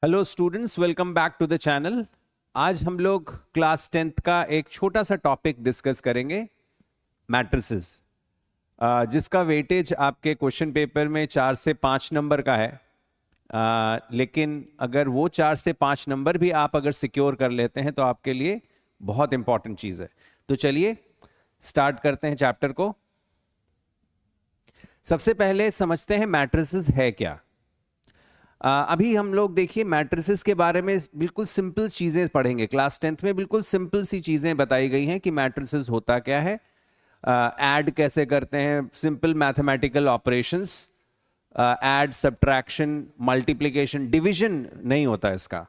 Hello students, welcome back to the channel. आज हम लोग क्लास 10th का एक छोटा सा टॉपिक डिस्कस करेंगे, मैट्रिसेस, जिसका वेटेज आपके क्वेश्चन पेपर में 4 से 5 नंबर का है। लेकिन अगर वो 4 से 5 नंबर भी आप अगर सिक्योर कर लेते हैं तो आपके लिए बहुत इंपॉर्टेंट चीज़ है। तो चलिए स्टार्ट करते हैं चैप्टर को। सबसे पहले समझते हैं मैट्रिसेस है क्या। अभी हम लोग देखिए मैट्रिसेस के बारे में बिल्कुल सिंपल चीजें पढ़ेंगे। क्लास 10th में बिल्कुल सिंपल सी चीजें बताई गई हैं कि मैट्रिसेस होता क्या है, ऐड कैसे करते हैं, simple mathematical operations, add, subtraction, multiplication, division नहीं होता इसका।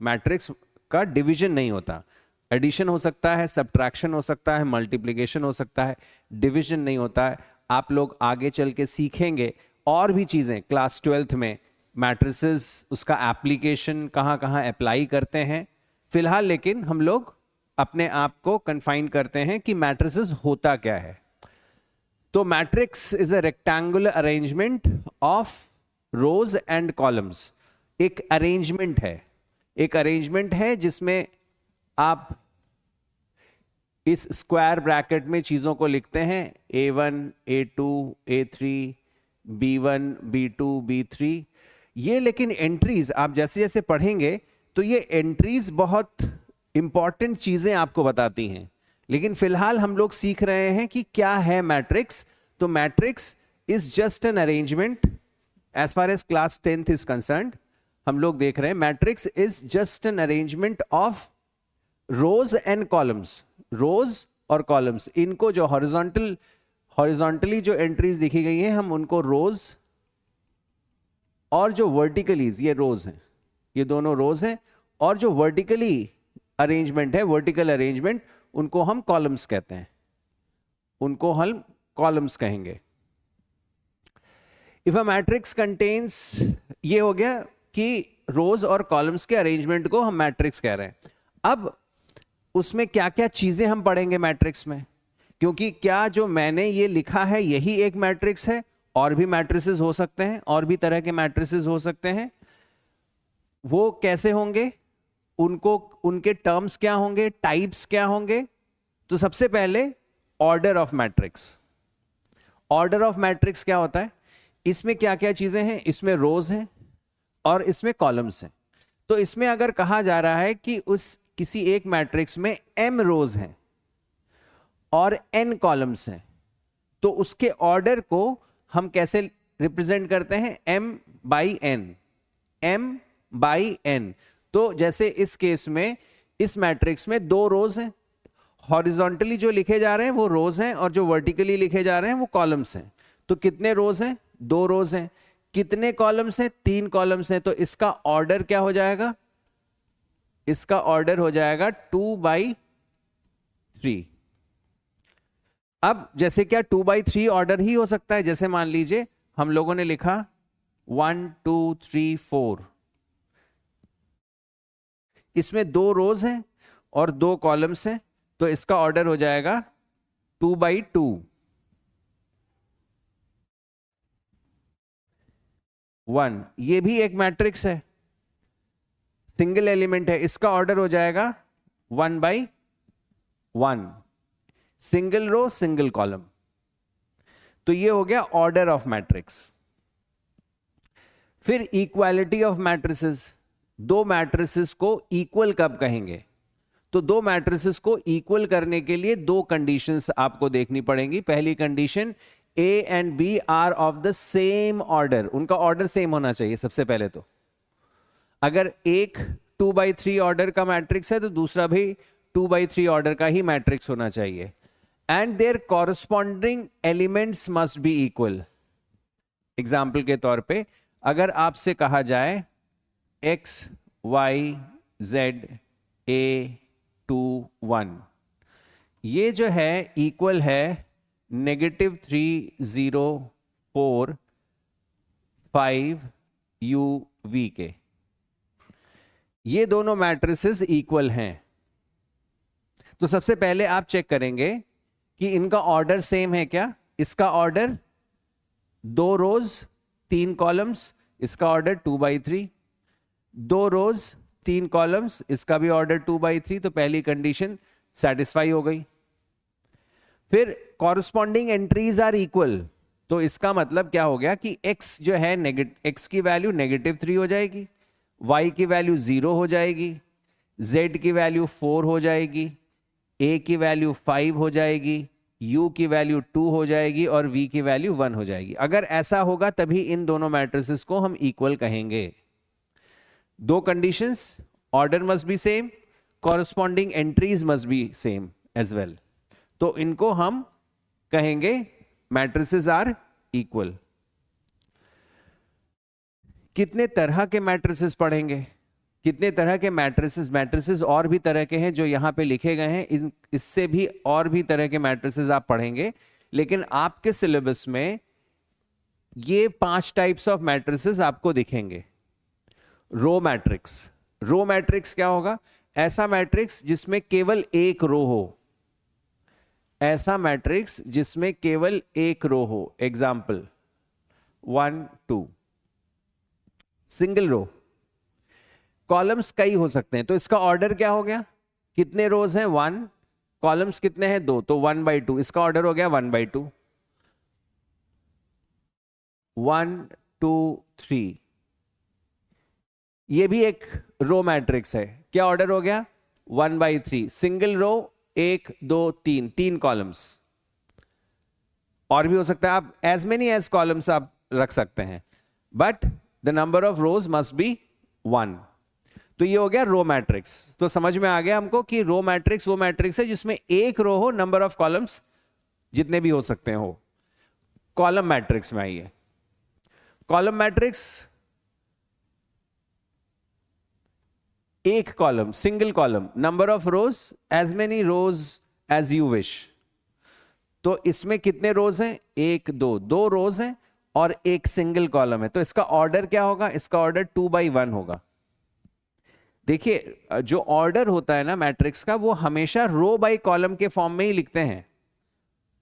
मैट्रिक्स का डिवीजन नहीं होता। एडिशन हो सकता है, सब्ट्रैक्शन हो सकता है, मल्टीप्लिकेशन हो सकता है, डिवीजन नहीं होता है। आप लोग आगे चल के सीखेंगे और भी चीजें क्लास 12th में, मैट्रिसेस, उसका एप्लीकेशन कहाँ कहाँ अप्लाई करते हैं। फिलहाल लेकिन हम लोग अपने आप को कन्फाइन करते हैं कि मैट्रिसेस होता क्या है। तो matrix is a rectangular arrangement of rows and columns. एक अरेंजमेंट है जिसमें आप इस स्क्वायर ब्रैकेट में चीजों को लिखते हैं, A1, A2, A3, B1, B2, B3। ये लेकिन एंट्रीज आप जैसे जैसे पढ़ेंगे तो ये एंट्रीज बहुत इंपॉर्टेंट चीजें आपको बताती हैं। लेकिन फिलहाल हम लोग सीख रहे हैं कि क्या है मैट्रिक्स। तो matrix is just an arrangement as far as class 10th is concerned. हम लोग देख रहे हैं matrix is just an arrangement of rows and columns. Rows और कॉलम्स, इनको जो हॉरिजॉन्टली जो एंट्रीज दिखी गई हैं हम उनको रोज, और जो वर्टिकलीज ये रोज हैं, ये दोनों रोज हैं, और जो वर्टिकली अरेंजमेंट है, वर्टिकल अरेंजमेंट, उनको हम कॉलम्स कहते हैं, उनको हम कॉलम्स कहेंगे। इफ अ मैट्रिक्स कंटेन्स, ये हो गया कि रोज और कॉलम्स के अरेंजमेंट को हम मैट्रिक्स कह रहे हैं। अब उसमें क्या क्या चीजें हम पढ़ेंगे मैट्रिक्स में, क्योंकि क्या जो मैंने ये लिखा है यही एक मैट्रिक्स है, और भी मैट्रिसेस हो सकते हैं, और भी तरह के मैट्रिसेस हो सकते हैं। वो कैसे होंगे, उनको, उनके टर्म्स क्या होंगे, टाइप्स क्या होंगे। तो सबसे पहले order of matrix. Order of matrix क्या होता है, इसमें क्या क्या चीजें हैं, इसमें रोज हैं और इसमें कॉलम्स हैं। तो इसमें अगर कहा जा रहा है कि उस किसी एक मैट्रिक्स में m रोज हैं और n कॉलम्स हैं, तो उसके ऑर्डर को हम कैसे रिप्रेजेंट करते हैं, m बाई n। तो जैसे इस केस में इस मैट्रिक्स में 2 रोज हैं, हॉरिजॉन्टली जो लिखे जा रहे हैं वो रोज हैं और जो वर्टिकली लिखे जा रहे हैं वो कॉलम्स हैं। तो कितने रोज हैं, 2 रोज हैं। कितने कॉलम्स हैं, 3 कॉलम्स हैं। तो इसका ऑर्डर क्या हो जाएगा, इसका ऑर्डर हो जाएगा 2/3। अब जैसे क्या 2/3 ऑर्डर ही हो सकता है, जैसे मान लीजिए हम लोगों ने लिखा 1 2 3 4, इसमें 2 रोज हैं और 2 कॉलम्स हैं, तो इसका ऑर्डर हो जाएगा 2/2। 1, ये भी एक मैट्रिक्स है, सिंगल एलिमेंट है, इसका ऑर्डर हो जाएगा 1/1, सिंगल रो सिंगल कॉलम। तो ये हो गया ऑर्डर ऑफ मैट्रिक्स। फिर इक्वालिटी ऑफ मैट्रिसेस। 2 मैट्रिसेस को इक्वल कब कहेंगे, तो 2 मैट्रिसेस को इक्वल करने के लिए 2 कंडीशंस आपको देखनी पड़ेंगी। पहली condition, A and B are of the same order, उनका ऑर्डर सेम होना चाहिए सबसे पहले। तो अगर एक 2/3 ऑर्डर का मैट्रिक्स है तो दूसरा भी 2/3 ऑर्डर का ही मैट्रिक्स होना चाहिए। And their corresponding elements must be equal. Example के तौर पे अगर आपसे कहा जाए x y z a 2 1, ये जो है इक्वल है -3 0 4 5 u v के, ये दोनों मैट्रिसेस इक्वल हैं। तो सबसे पहले आप चेक करेंगे कि इनका ऑर्डर सेम है क्या। इसका ऑर्डर 2 रोज 3 कॉलम्स, इसका ऑर्डर 2/3। 2 रोज 3 कॉलम्स, इसका भी ऑर्डर 2/3, तो पहली कंडीशन सेटिस्फाई हो गई। फिर कॉरस्पॉन्डिंग एंट्रीज आर इक्वल, तो इसका मतलब क्या हो गया कि x जो है x की वैल्यू -3 हो जाएगी, y की वैल्यू 0 हो जाएगी, z की वैल्यू 4 हो जाएगी, a की वैल्यू 5 हो जाएगी, u की वैल्यू 2 हो जाएगी और v की वैल्यू 1 हो जाएगी। अगर ऐसा होगा तभी इन दोनों मैट्रिसेस को हम इक्वल कहेंगे। दो conditions, order must be same, corresponding entries must be same as well, तो इनको हम कहेंगे मैट्रिसेस आर इक्वल। कितने तरह के मैट्रिसेस पढ़ेंगे, कितने तरह के मैट्रिसेस और भी तरह के हैं जो यहां पे लिखे गए हैं, इससे भी और भी तरह के मैट्रिसेस आप पढ़ेंगे, लेकिन आपके सिलेबस में ये 5 टाइप्स ऑफ मैट्रिसेस आपको दिखेंगे। रो मैट्रिक्स, रो मैट्रिक्स क्या होगा? ऐसा मैट्रिक्स जिसमें केवल एक रो हो, ऐसा मैट्रिक्स जिसमें केवल एक रो हो। Example 1 2, single row. कॉलम्स कई हो सकते हैं, तो इसका ऑर्डर क्या हो गया? कितने रोज हैं? 1, कॉलम्स कितने हैं? 2, तो 1/2, इसका ऑर्डर हो गया 1/2। 1 2 3, ये भी एक रो मैट्रिक्स है, क्या ऑर्डर हो गया? 1/3, सिंगल रो, 1 2 3, 3 कॉलम्स। और भी हो सकता है, आप एज मेनी एज कॉलम्स आप रख सकते हैं, but the number of rose must be 1। तो ये हो गया रो मैट्रिक्स। तो समझ में आ गया हमको कि रो मैट्रिक्स वो मैट्रिक्स है जिसमें एक रो हो, नंबर ऑफ कॉलम्स जितने भी हो सकते हो। कॉलम मैट्रिक्स में आइए। कॉलम मैट्रिक्स, एक column, single column, number of rows as many rows as you wish. तो इसमें कितने रोज हैं? 1 2, 2 रोज हैं और एक सिंगल कॉलम है, तो इसका ऑर्डर क्या होगा? इसका ऑर्डर 2/1 होगा। देखिए, जो ऑर्डर होता है ना मैट्रिक्स का, वो हमेशा रो बाय कॉलम के फॉर्म में ही लिखते हैं,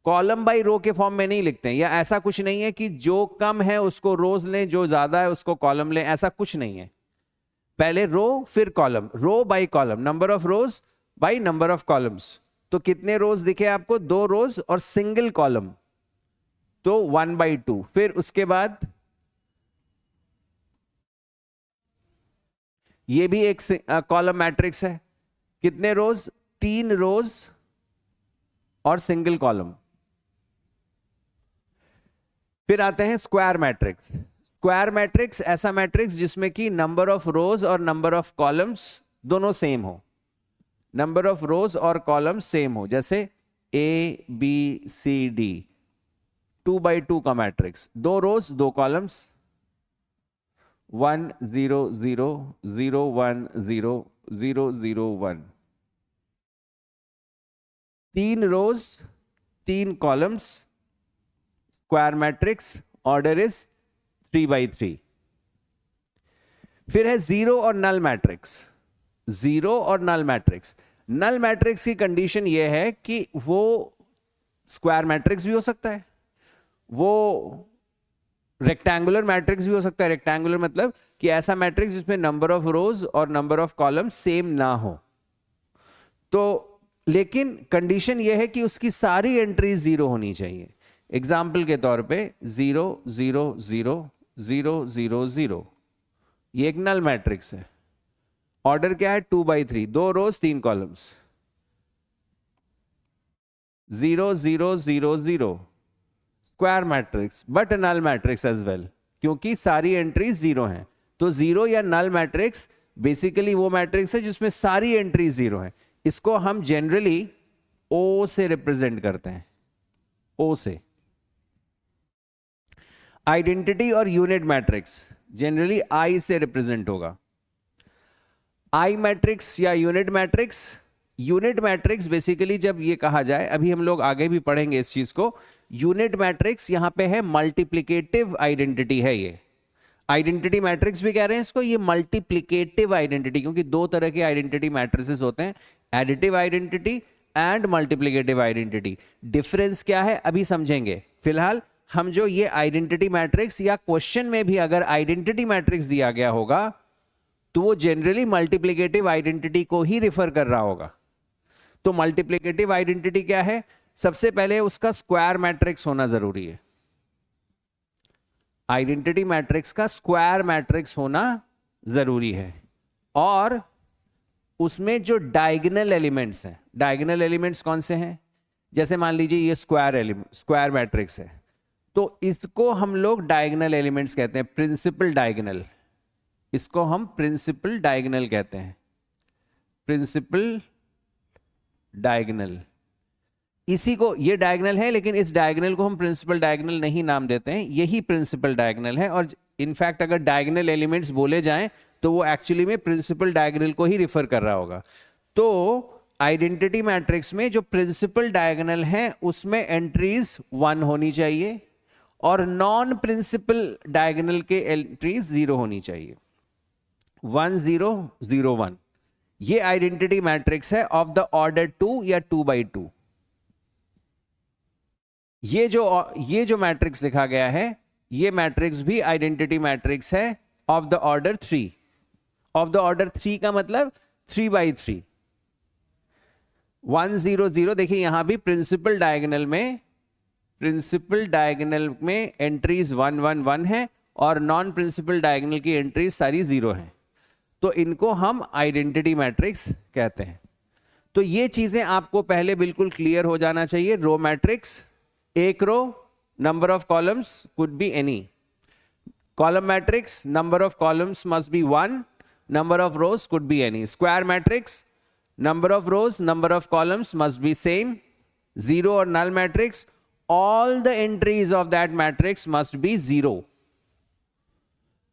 कॉलम बाय रो के फॉर्म में नहीं लिखते हैं। या ऐसा कुछ नहीं है कि जो कम है उसको रोज लें, जो ज्यादा है उसको कॉलम लें, ऐसा कुछ नहीं है। पहले रो फिर column, row by column, number of rows by number of columns. तो कितने रोज दिखे आपको? 2 रोज और सिंगल कॉलम, तो 1/2। फिर उसके बाद ये भी एक कॉलम मैट्रिक्स है, कितने रोज? 3 रोज और सिंगल कॉलम। फिर आते हैं स्क्वायर मैट्रिक्स। स्क्वायर मैट्रिक्स ऐसा मैट्रिक्स जिसमें कि नंबर ऑफ रोज और नंबर ऑफ कॉलम्स दोनों सेम हो, नंबर ऑफ रोज और कॉलम्स सेम हो, जैसे ABCD 2/2 का matrix, 2 rose 2 columns, 1 0 0 0 1 0 0 0 1, 3 rows 3 columns, square matrix, order is 3/3। फिर है जीरो और नल मैट्रिक्स। जीरो और नल मैट्रिक्स, नल मैट्रिक्स की कंडीशन यह है कि वो स्क्वायर मैट्रिक्स भी हो सकता है, वो रेक्टेंगुलर मैट्रिक्स भी हो सकता है। रेक्टेंगुलर मतलब कि ऐसा मैट्रिक्स जिसमें नंबर ऑफ रोज और नंबर ऑफ कॉलम सेम ना हो। तो लेकिन कंडीशन यह है कि उसकी सारी एंट्री 0 होनी चाहिए। एग्जाम्पल के तौर पे 0 0 0 0 0 0, ये एक नल मैट्रिक्स है। ऑर्डर क्या है? 2/3, 2 rows 3 columns. 0 0 0 0, square matrix but null matrix as well, क्योंकि सारी एंट्रीज 0 हैं। तो 0 या नल मैट्रिक्स बेसिकली वो मैट्रिक्स है जिसमें सारी एंट्रीज 0 हैं। इसको हम जनरली O से रिप्रेजेंट करते हैं, O से। आइडेंटिटी और यूनिट मैट्रिक्स जनरली I से रिप्रेजेंट होगा। I मैट्रिक्स या unit matrix, unit matrix basically जब ये कहा जाए, अभी हम लोग आगे भी पढ़ेंगे इस चीज को, यूनिट मैट्रिक्स यहां पे है मल्टीप्लिकेटिव आइडेंटिटी है। ये आइडेंटिटी मैट्रिक्स भी कह रहे हैं इसको, ये मल्टीप्लिकेटिव आइडेंटिटी, क्योंकि 2 तरह के आइडेंटिटी मैट्रिसेस होते हैं, additive identity and multiplicative identity. Difference क्या है अभी समझेंगे। फिलहाल हम जो ये आइडेंटिटी मैट्रिक्स, या क्वेश्चन में भी अगर आइडेंटिटी मैट्रिक्स दिया गया होगा तो वो जनरली मल्टीप्लिकेटिव आइडेंटिटी को ही रिफर कर रहा होगा। तो मल्टीप्लिकेटिव आइडेंटिटी क्या है? सबसे पहले उसका स्क्वायर मैट्रिक्स होना जरूरी है। आइडेंटिटी मैट्रिक्स का स्क्वायर मैट्रिक्स होना जरूरी है, और उसमें जो डायगोनल एलिमेंट्स हैं, डायगोनल एलिमेंट्स कौन से हैं? जैसे मान लीजिए ये स्क्वायर मैट्रिक्स है, तो इसको हम लोग डायगोनल एलिमेंट्स कहते हैं, प्रिंसिपल डायगोनल। इसको हम प्रिंसिपल डायगोनल कहते हैं, प्रिंसिपल डायगोनल। इसी को, ये डायगोनल है, लेकिन इस डायगोनल को हम प्रिंसिपल डायगोनल नहीं नाम देते हैं, यही प्रिंसिपल डायगोनल है। और इनफैक्ट अगर डायगोनल एलिमेंट्स बोले जाएं तो वो एक्चुअली में प्रिंसिपल डायगोनल को ही रिफर कर रहा होगा। तो आइडेंटिटी मैट्रिक्स में जो प्रिंसिपल डायगोनल है उसमें एंट्रीज 1 होनी चाहिए, और नॉन प्रिंसिपल डायगोनल के एंट्रीज 0 होनी चाहिए। 1 0 0 1, ये आइडेंटिटी मैट्रिक्स है ऑफ द ऑर्डर 2 या 2/2। ये जो मैट्रिक्स लिखा गया है, ये मैट्रिक्स भी आइडेंटिटी मैट्रिक्स है of the order 3। Of the order 3 का मतलब 3/3। 1 0 0, देखिए यहां भी प्रिंसिपल डायगोनल में एंट्रीज 1 1 1 है, और नॉन प्रिंसिपल डायगोनल की एंट्रीज सारी 0 है। तो इनको हम आइडेंटिटी मैट्रिक्स कहते हैं। तो ये चीजें आपको पहले बिल्कुल क्लियर हो जाना चाहिए। रो मैट्रिक्स, एक row, number of columns could be any. Column matrix, number of columns must be 1, number of rows could be any. Square matrix, number of rows, number of columns must be same. Zero or null matrix, all the entries of that matrix must be 0.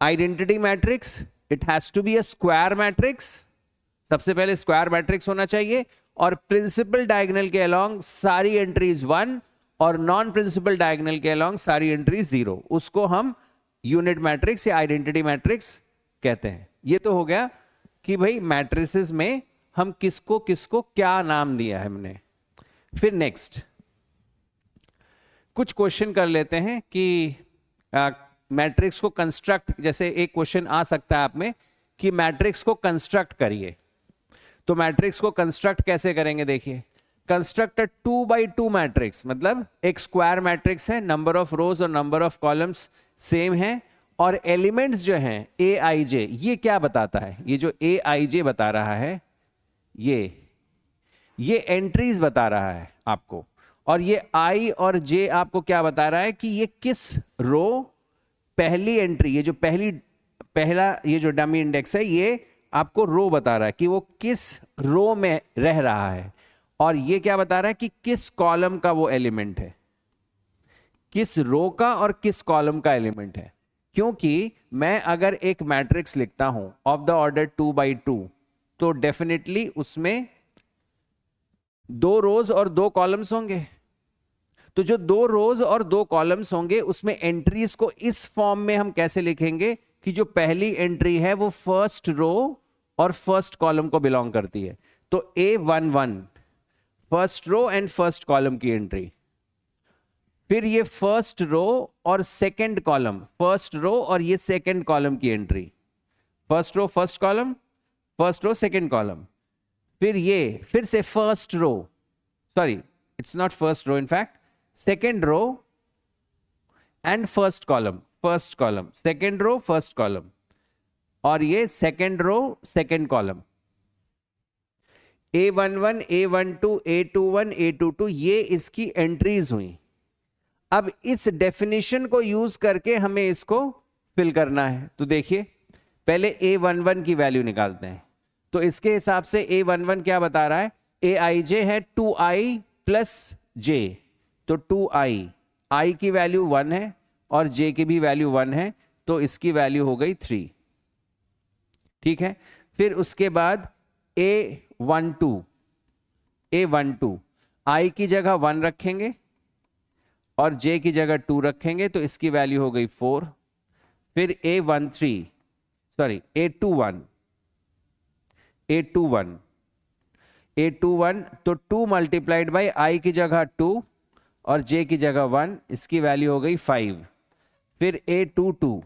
Identity matrix, it has to be a square matrix. सबसे पहले square matrix होना चाहिए, और principal diagonal के along सारी entries 1, और non principal diagonal के along सारी एंट्रीज 0। उसको हम यूनिट मैट्रिक्स या आइडेंटिटी मैट्रिक्स कहते हैं। ये तो हो गया कि भाई मैट्रिसेस में हम किसको किसको क्या नाम दिया है हमने। फिर नेक्स्ट कुछ क्वेश्चन कर लेते हैं कि मैट्रिक्स को कंस्ट्रक्ट, जैसे एक क्वेश्चन आ सकता है आप में कि मैट्रिक्स को कंस्ट्रक्ट करिए। तो मैट्रिक्स को कंस्ट्रक्ट कैसे करेंगे? देखिए, कंस्ट्रक्ट 2/2 मैट्रिक्स, मतलब एक स्क्वायर मैट्रिक्स है, नंबर ऑफ रोज और नंबर ऑफ कॉलम्स सेम है, और एलिमेंट्स जो हैं aij, ये क्या बताता है? ये जो aij बता रहा है, ये एंट्रीज बता रहा है आपको, और ये i और j आपको क्या बता रहा है कि ये किस रो पहली एंट्री, ये जो पहला ये जो डमी इंडेक्स है, ये आपको रो बता रहा है कि वो किस रो में रह रहा है, और ये क्या बता रहा है कि किस कॉलम का वो एलिमेंट है, किस रो का और किस कॉलम का एलिमेंट है। क्योंकि मैं अगर एक मैट्रिक्स लिखता हूं ऑफ द ऑर्डर 2/2, तो डेफिनेटली उसमें 2 रोज और 2 कॉलम्स होंगे। तो जो 2 रोज और 2 कॉलम्स होंगे, उसमें एंट्रीज को इस फॉर्म में हम कैसे लिखेंगे कि जो पहली एंट्री है वो फर्स्ट रो और फर्स्ट कॉलम को बिलोंग करती है। तो A11 first row and first column की एंट्री, फिर ये फर्स्ट रो और सेकंड कॉलम, फर्स्ट रो और ये सेकंड कॉलम की entry, first row first column, first row second column, फिर ये फिर से first row, sorry it's not first row, in fact second row and first column, second row first column, और ये second row second column, A11, A12, A21, A22, ये इसकी entries हुई। अब इस डेफिनेशन को यूज करके हमें इसको फिल करना है। तो देखिए, पहले A11 की वैल्यू निकालते हैं। तो इसके हिसाब से A11 क्या बता रहा है? Aij है 2i प्लस j, तो 2i, i की वैल्यू 1 है और j की भी वैल्यू 1 है, तो इसकी वैल्यू हो गई 3। ठीक है, फिर उसके बाद A12, i की जगह 1 रखेंगे और j की जगह 2 रखेंगे, तो इसकी वैल्यू हो गई 4। फिर A21, तो 2 मल्टीप्लाइड बाई i की जगह 2 और j की जगह 1, इसकी वैल्यू हो गई 5। फिर A22,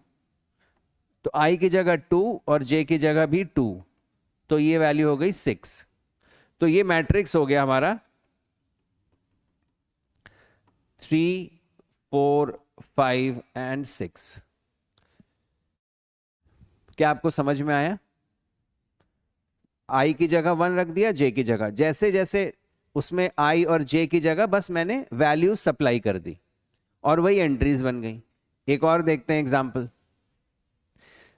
तो i की जगह 2 और j की जगह भी 2, तो ये वैल्यू हो गई 6। तो ये मैट्रिक्स हो गया हमारा 3, 4, 5 एंड 6। क्या आपको समझ में आया? i की जगह 1 रख दिया, j की जगह, जैसे जैसे उसमें i और j की जगह बस मैंने वैल्यू सप्लाई कर दी और वही एंट्रीज बन गई। एक और देखते हैं एग्जांपल।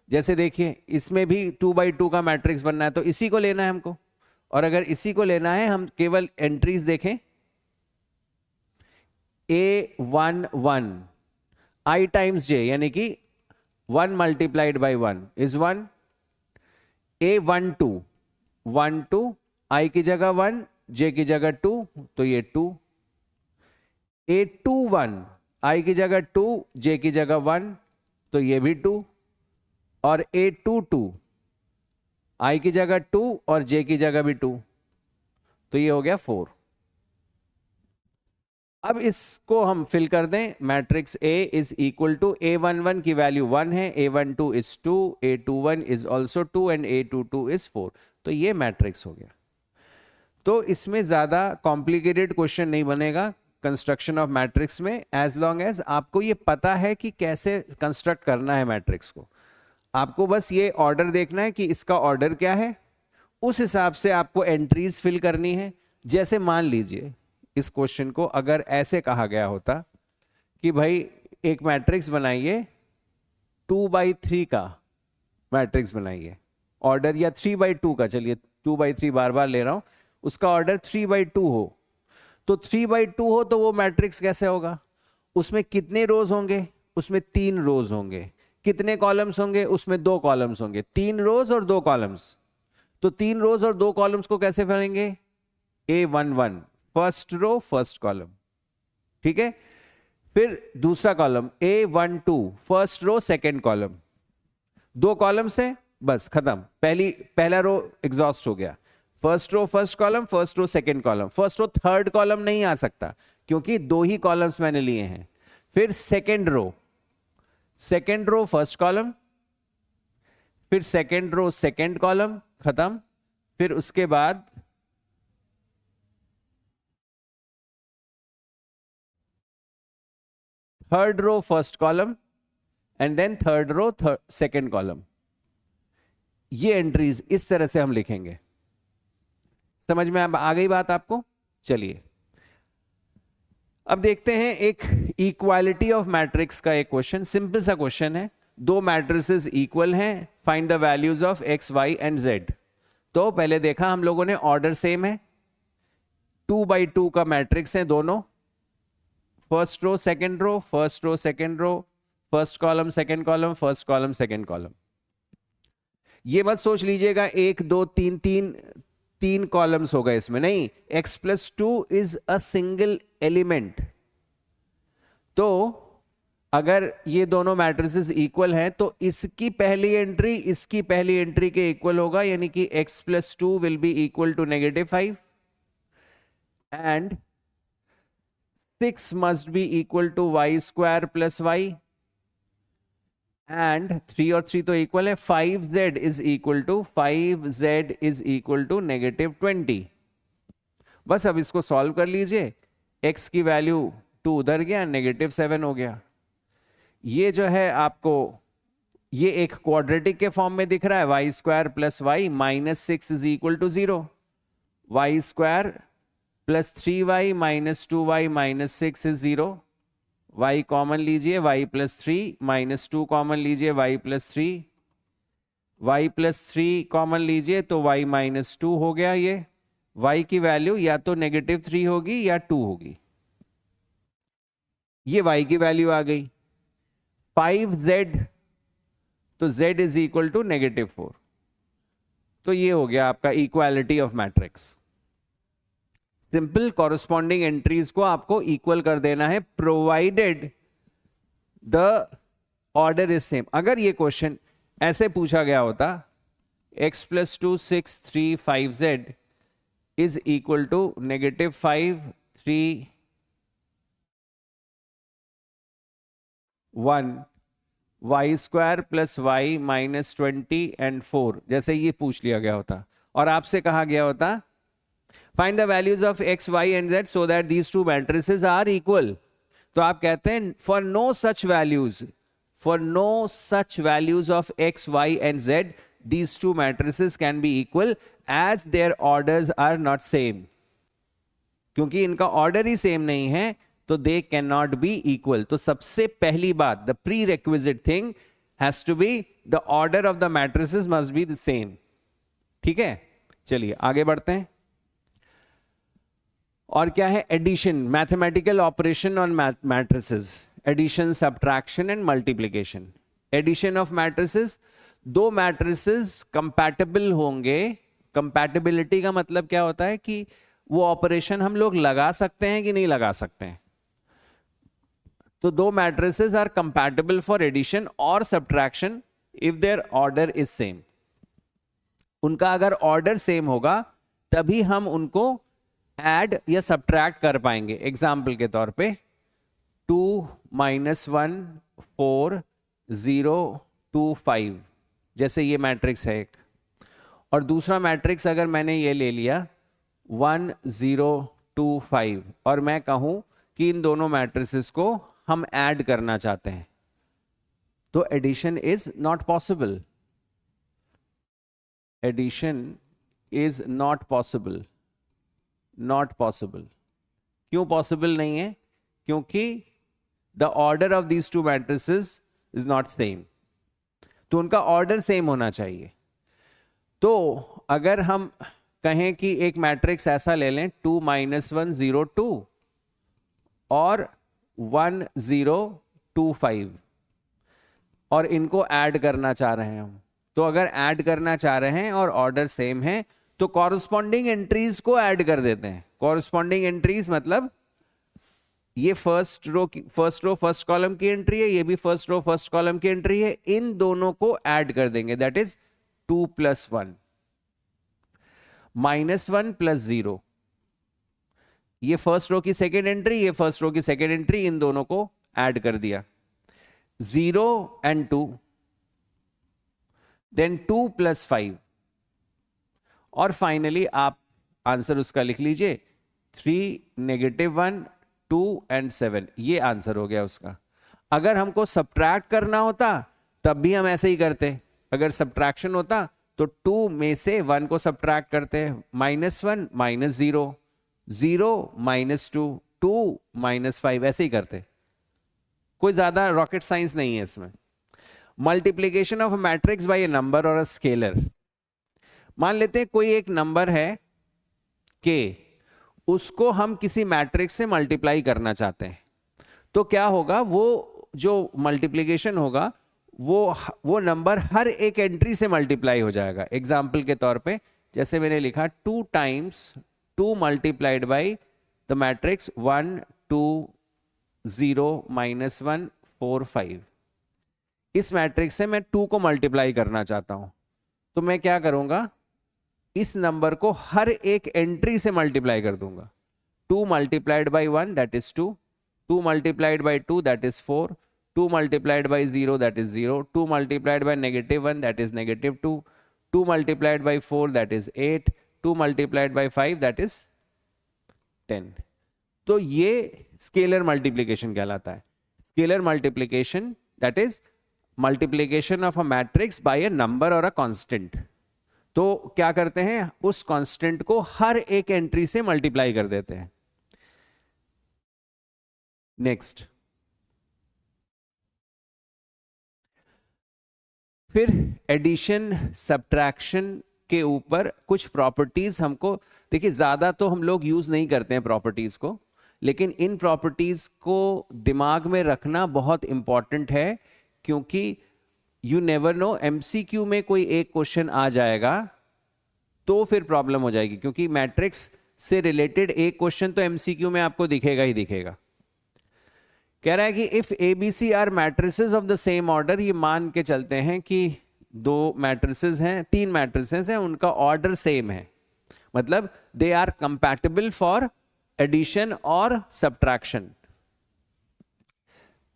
जैसे देखिए इसमें भी 2x2 का मैट्रिक्स बनना है, तो इसी को लेना है हमको, और अगर इसी को लेना है हम केवल एंट्रीज देखें, A11 i टाइम्स j, यानी कि 1 multiplied by 1 is 1। A12 1 2, i की जगह 1, j की जगह 2, तो ये 2। A21 i की जगह 2, j की जगह 1, तो ये भी 2। और A22 i की जगह 2 और j की जगह भी 2, तो ये हो गया 4। अब इसको हम फिल कर दें, matrix A is equal to A11 की वैल्यू 1 है, A12 is 2, A21 is also 2 and A22 is 4। तो ये मैट्रिक्स हो गया। तो इसमें ज्यादा कॉम्प्लिकेटेड क्वेश्चन नहीं बनेगा कंस्ट्रक्शन ऑफ मैट्रिक्स में, एज लॉन्ग एज आपको ये पता है कि कैसे कंस्ट्रक्ट करना है मैट्रिक्स को। आपको बस ये ऑर्डर देखना है कि इसका ऑर्डर क्या है, उस हिसाब से आपको एंट्रीज फिल करनी है। जैसे मान लीजिए इस क्वेश्चन को अगर ऐसे कहा गया होता कि भाई एक मैट्रिक्स बनाइए 2/3 का मैट्रिक्स बनाइए, ऑर्डर, या 3/2 का, चलिए 2/3 बार बार ले रहा हूं, उसका ऑर्डर 3/2 हो, तो 3/2 हो तो वो मैट्रिक्स कैसे होगा? उसमें कितने रोज होंगे? उसमें 3 रोज होंगे। कितने कॉलम्स होंगे? उसमें 2 कॉलम्स होंगे। 3 रोज और 2 कॉलम्स, तो 3 रोज और 2 कॉलम्स को कैसे भरेंगे? A11 first row first column, ठीक है। फिर दूसरा column A12 first row second column, 2 columns है, बस खत्म, पहला रो एग्जॉस्ट हो गया। First row first column, first row second column, first row third column नहीं आ सकता क्योंकि 2 ही कॉलम्स मैंने लिए हैं। फिर सेकंड रो फर्स्ट कॉलम, फिर सेकंड रो सेकंड कॉलम, खत्म। फिर उसके बाद third row first column and then third row second column. ये एंट्रीज इस तरह से हम लिखेंगे। समझ में आ गई बात आपको? चलिए अब देखते हैं एक इक्वालिटी ऑफ मैट्रिक्स का एक क्वेश्चन। सिंपल सा क्वेश्चन है, 2 मैट्रिसेस इक्वल हैं, find the values of x, y and z। तो पहले देखा हम लोगों ने ऑर्डर सेम है, 2/2 का मैट्रिक्स है दोनों, first row second row, first row second row, first column second column, first column second column. ये मत सोच लीजिएगा 1 2 3 3 कॉलम्स होगा इसमें, नहीं, x+2 is a single element. तो अगर ये दोनों मैट्रिसेस इक्वल हैं तो इसकी पहली एंट्री इसकी पहली एंट्री के इक्वल होगा, यानी कि x+2 will be equal to -5 and 6 must be equal to y² + y and 3 और 3 तो इक्वल है, 5z इज इक्वल टू -20। बस अब इसको सॉल्व कर लीजिए, x की वैल्यू 2 उधर गया, -7 हो गया। ये जो है आपको ये एक क्वाड्रेटिक के फॉर्म में दिख रहा है, y² + y -6 is equal to 0, y² + 3y - 2y - 6 is 0। y common लीजिए, y + 3 - 2 कॉमन लीजिए, y + 3, y + 3 कॉमन लीजिए तो y - 2 हो गया। ये y की वैल्यू या तो -3 होगी या 2 होगी। ये y की वैल्यू आ गई। 5z, तो z इज इक्वल टू -4। तो ये हो गया आपका equality of matrix. Simple corresponding entries को आपको इक्वल कर देना है, provided the order is same. अगर ये क्वेश्चन ऐसे पूछा गया होता x+2 6 3 5z is equal to -5 3 1, y square plus y minus 20 and 4, जैसे ये पूछ लिया गया होता और आपसे कहा गया होता find the values of x y and z so that these two matrices are equal, तो आप कहते हैं for no such values, for no such values of x y and z these two matrices can be equal as their orders are not same, क्योंकि इनका order ही same नहीं है तो they can not be equal. तो सबसे पहली बात, the prerequisite thing has to be the order of the matrices must be the same. ठीक है, चलिए आगे बढ़ते हैं। और क्या है? Addition, mathematical operation on matrices, addition, subtraction and multiplication. Addition of matrices, दो मैट्रिसेस कंपैटिबल होंगे। कंपैटिबिलिटी का मतलब क्या होता है कि वो ऑपरेशन हम लोग लगा सकते हैं कि नहीं लगा सकते हैं। तो दो matrices are compatible for addition और subtraction if their order is same. उनका अगर ऑर्डर सेम होगा तभी हम उनको ऐड या सब्ट्रैक्ट कर पाएंगे। एग्जाम्पल के तौर पे 2 - 1 4 0 2 5, जैसे ये मैट्रिक्स है एक, और दूसरा मैट्रिक्स अगर मैंने ये ले लिया 1 0 2 5 और मैं कहूं कि इन दोनों मैट्रिसेस को हम ऐड करना चाहते हैं, तो addition is not possible. Addition is not possible, not possible. क्यों पॉसिबल नहीं है? क्योंकि the order of these two matrices is not same, तो उनका ऑर्डर सेम होना चाहिए। तो अगर हम कहें कि एक मैट्रिक्स ऐसा ले लें 2 - 1 0 2 और 1 0 2 5 और इनको ऐड करना चाह रहे हैं हम, तो अगर ऐड करना चाह रहे हैं और ऑर्डर सेम है तो कॉरस्पॉन्डिंग एंट्रीज को ऐड कर देते हैं। कॉरस्पॉन्डिंग एंट्रीज मतलब ये फर्स्ट रो फर्स्ट कॉलम की एंट्री है, ये भी फर्स्ट रो फर्स्ट कॉलम की एंट्री है, इन दोनों को ऐड कर देंगे। दैट इज 2 + 1 -1 + 0, ये फर्स्ट रो की सेकेंड एंट्री, ये फर्स्ट रो की सेकेंड एंट्री, इन दोनों को ऐड कर दिया। 0 and 2, देन 2 + 5 और फाइनली आप आंसर उसका लिख लीजिए 3 -1 2 and 7, ये आंसर हो गया उसका। अगर हमको सब्ट्रैक्ट करना होता तब भी हम ऐसे ही करते। अगर सब्ट्रैक्शन होता तो 2 में से 1 को सब्ट्रैक्ट करते हैं, -1 - 0 0 - 2 2 - 5, ऐसे ही करते। कोई ज्यादा रॉकेट साइंस नहीं है इसमें। Multiplication of matrix bye A number और अ स्केलर। मान लेते हैं कोई एक नंबर है के, उसको हम किसी मैट्रिक्स से मल्टीप्लाई करना चाहते हैं, तो क्या होगा? वो जो मल्टीप्लिकेशन होगा वो नंबर हर एक एंट्री से मल्टीप्लाई हो जाएगा। एग्जाम्पल के तौर पे जैसे मैंने लिखा 2 × 2 मल्टीप्लाइड बाई द मैट्रिक्स 1 2 0 -1 4 5। इस मैट्रिक्स से मैं 2 को मल्टीप्लाई करना चाहता हूं, तो मैं क्या करूंगा? इस नंबर को हर एक एंट्री से मल्टीप्लाई कर दूंगा। 2 × 1 that is 2, 2 × 2 that is 4, 2 × 0 that is 0, 2 × -1 that is -2, 2 × 4 that is 8, 2 × 5 that is 10। तो ये स्केलर मल्टीप्लिकेशन कहलाता है। Scalar multiplication that is multiplication of a matrix bye a number और अ कांस्टेंट। तो क्या करते हैं? उस कांस्टेंट को हर एक एंट्री से मल्टीप्लाई कर देते हैं। नेक्स्ट, फिर एडिशन सब्ट्रैक्शन के ऊपर कुछ प्रॉपर्टीज हमको, देखिए ज्यादा तो हम लोग यूज नहीं करते हैं प्रॉपर्टीज को, लेकिन इन प्रॉपर्टीज को दिमाग में रखना बहुत इंपॉर्टेंट है, क्योंकि यू नेवर नो, एमसीक्यू में कोई एक क्वेश्चन आ जाएगा तो फिर प्रॉब्लम हो जाएगी, क्योंकि मैट्रिक्स से रिलेटेड एक क्वेश्चन तो एमसीक्यू में आपको दिखेगा ही दिखेगा। कह रहा है कि if A B C are matrices of the same order, ये मान के चलते हैं कि 2 मैट्रिसेस हैं, 3 मैट्रिसेस हैं, उनका ऑर्डर सेम है, मतलब they are compatible for addition और सब्ट्रैक्शन।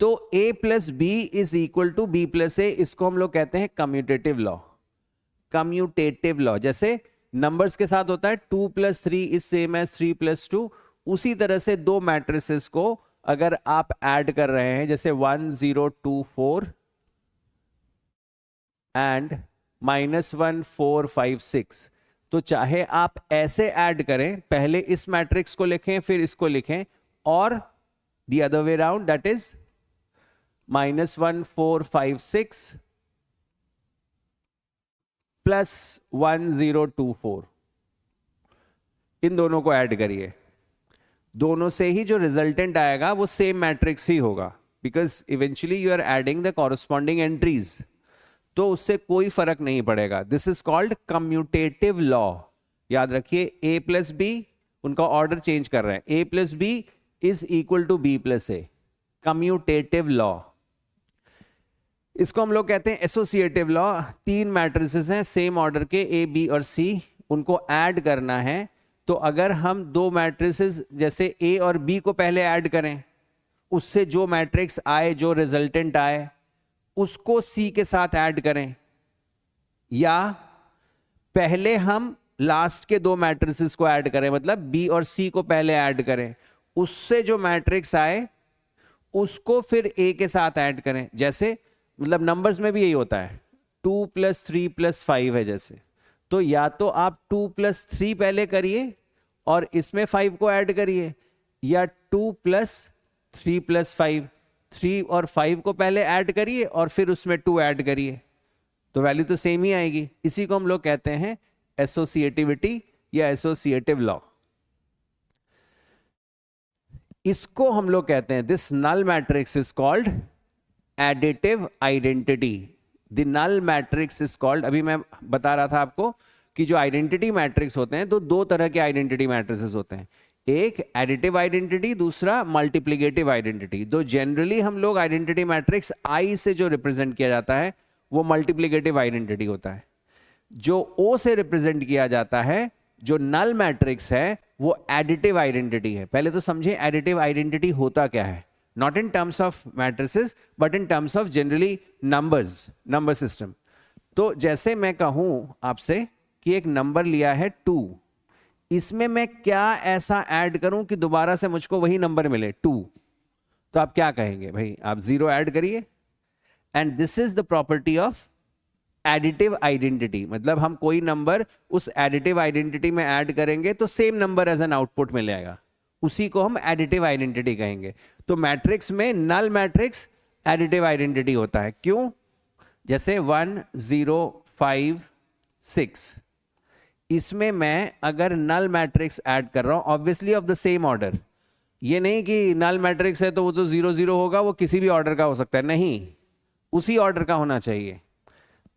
तो a plus B is equal to B plus A, इसको हम लोग कहते हैं कम्यूटेटिव लॉ। कम्यूटेटिव लॉ जैसे नंबर्स के साथ होता है 2 plus 3 is same as 3 plus 2, उसी तरह से दो मैट्रिसेस को अगर आप ऐड कर रहे हैं जैसे 1 0 2 4 एंड -1 4 5 6, तो चाहे आप ऐसे ऐड करें, पहले इस मैट्रिक्स को लिखें फिर इसको लिखें, और the other way round, that is -1 4 5 6 plus 1 0 2 4, इन दोनों को ऐड करिए। दोनों से ही जो रिजल्टेंट आएगा वो सेम मैट्रिक्स ही होगा, because eventually you are adding the corresponding entries, तो उससे कोई फर्क नहीं पड़ेगा। This is called commutative law. याद रखिए a प्लस बी, उनका ऑर्डर चेंज कर रहे हैं, a plus B is equal to B plus A, commutative law. इसको हम लोग कहते हैं एसोसिएटिव लॉ। तीन मैट्रिसेस हैं सेम ऑर्डर के a b और c, उनको ऐड करना है। तो अगर हम दो मैट्रिसेस जैसे a और b को पहले ऐड करें, उससे जो मैट्रिक्स आए, जो रिजल्टेंट आए, उसको c के साथ ऐड करें, या पहले हम लास्ट के दो मैट्रिसेस को ऐड करें, मतलब b और c को पहले ऐड करें, उससे जो मैट्रिक्स आए उसको फिर a के साथ ऐड करें। जैसे मतलब नंबर्स में भी यही होता है, 2 प्लस 3 प्लस 5 है जैसे, तो या तो आप 2 प्लस 3 पहले करिए और इसमें 5 को ऐड करिए, या 2 प्लस 3 प्लस 5, 3 और 5 को पहले ऐड करिए और फिर उसमें 2 ऐड करिए, तो वैल्यू तो सेम ही आएगी। इसी को हम लोग कहते हैं एसोसिएटिविटी या एसोसिएटिव लॉ। इसको हम लोग कहते हैं, this null matrix is called additive identity. The null matrix is called, अभी मैं बता रहा था आपको कि जो आइडेंटिटी मैट्रिक्स होते हैं, तो दो तरह के आइडेंटिटी मैट्रिसेस होते हैं, एक एडिटिव आइडेंटिटी, दूसरा मल्टीप्लिकेटिव आइडेंटिटी। तो जनरली हम लोग आइडेंटिटी मैट्रिक्स आई से जो रिप्रेजेंट किया जाता है वो मल्टीप्लिकेटिव आइडेंटिटी होता है। जो ओ से रिप्रेजेंट किया जाता है, जो नल मैट्रिक्स है, वो एडिटिव आइडेंटिटी है। पहले तो समझें एडिटिव आइडेंटिटी होता क्या है, not in terms of matrices but in terms of generally numbers, number system. तो जैसे मैं कहूं आपसे कि एक नंबर लिया है 2, इसमें मैं क्या ऐसा ऐड करूं कि दोबारा से मुझको वही नंबर मिले 2, तो आप क्या कहेंगे भाई, आप 0 ऐड करिए। And this is the property of additive identity, मतलब हम कोई नंबर उस एडिटिव आइडेंटिटी में ऐड करेंगे तो same number as an output मिलेगा, उसी को हम एडिटिव आइडेंटिटी कहेंगे। तो मैट्रिक्स में नल मैट्रिक्स एडिटिव आइडेंटिटी होता है। क्यों? जैसे 1 0 5 6, इसमें मैं अगर नल मैट्रिक्स ऐड कर रहा हूं, obviously of the same order, ये नहीं कि नल मैट्रिक्स है तो वो तो 0 0 होगा, वो किसी भी ऑर्डर का हो सकता है, नहीं, उसी ऑर्डर का होना चाहिए।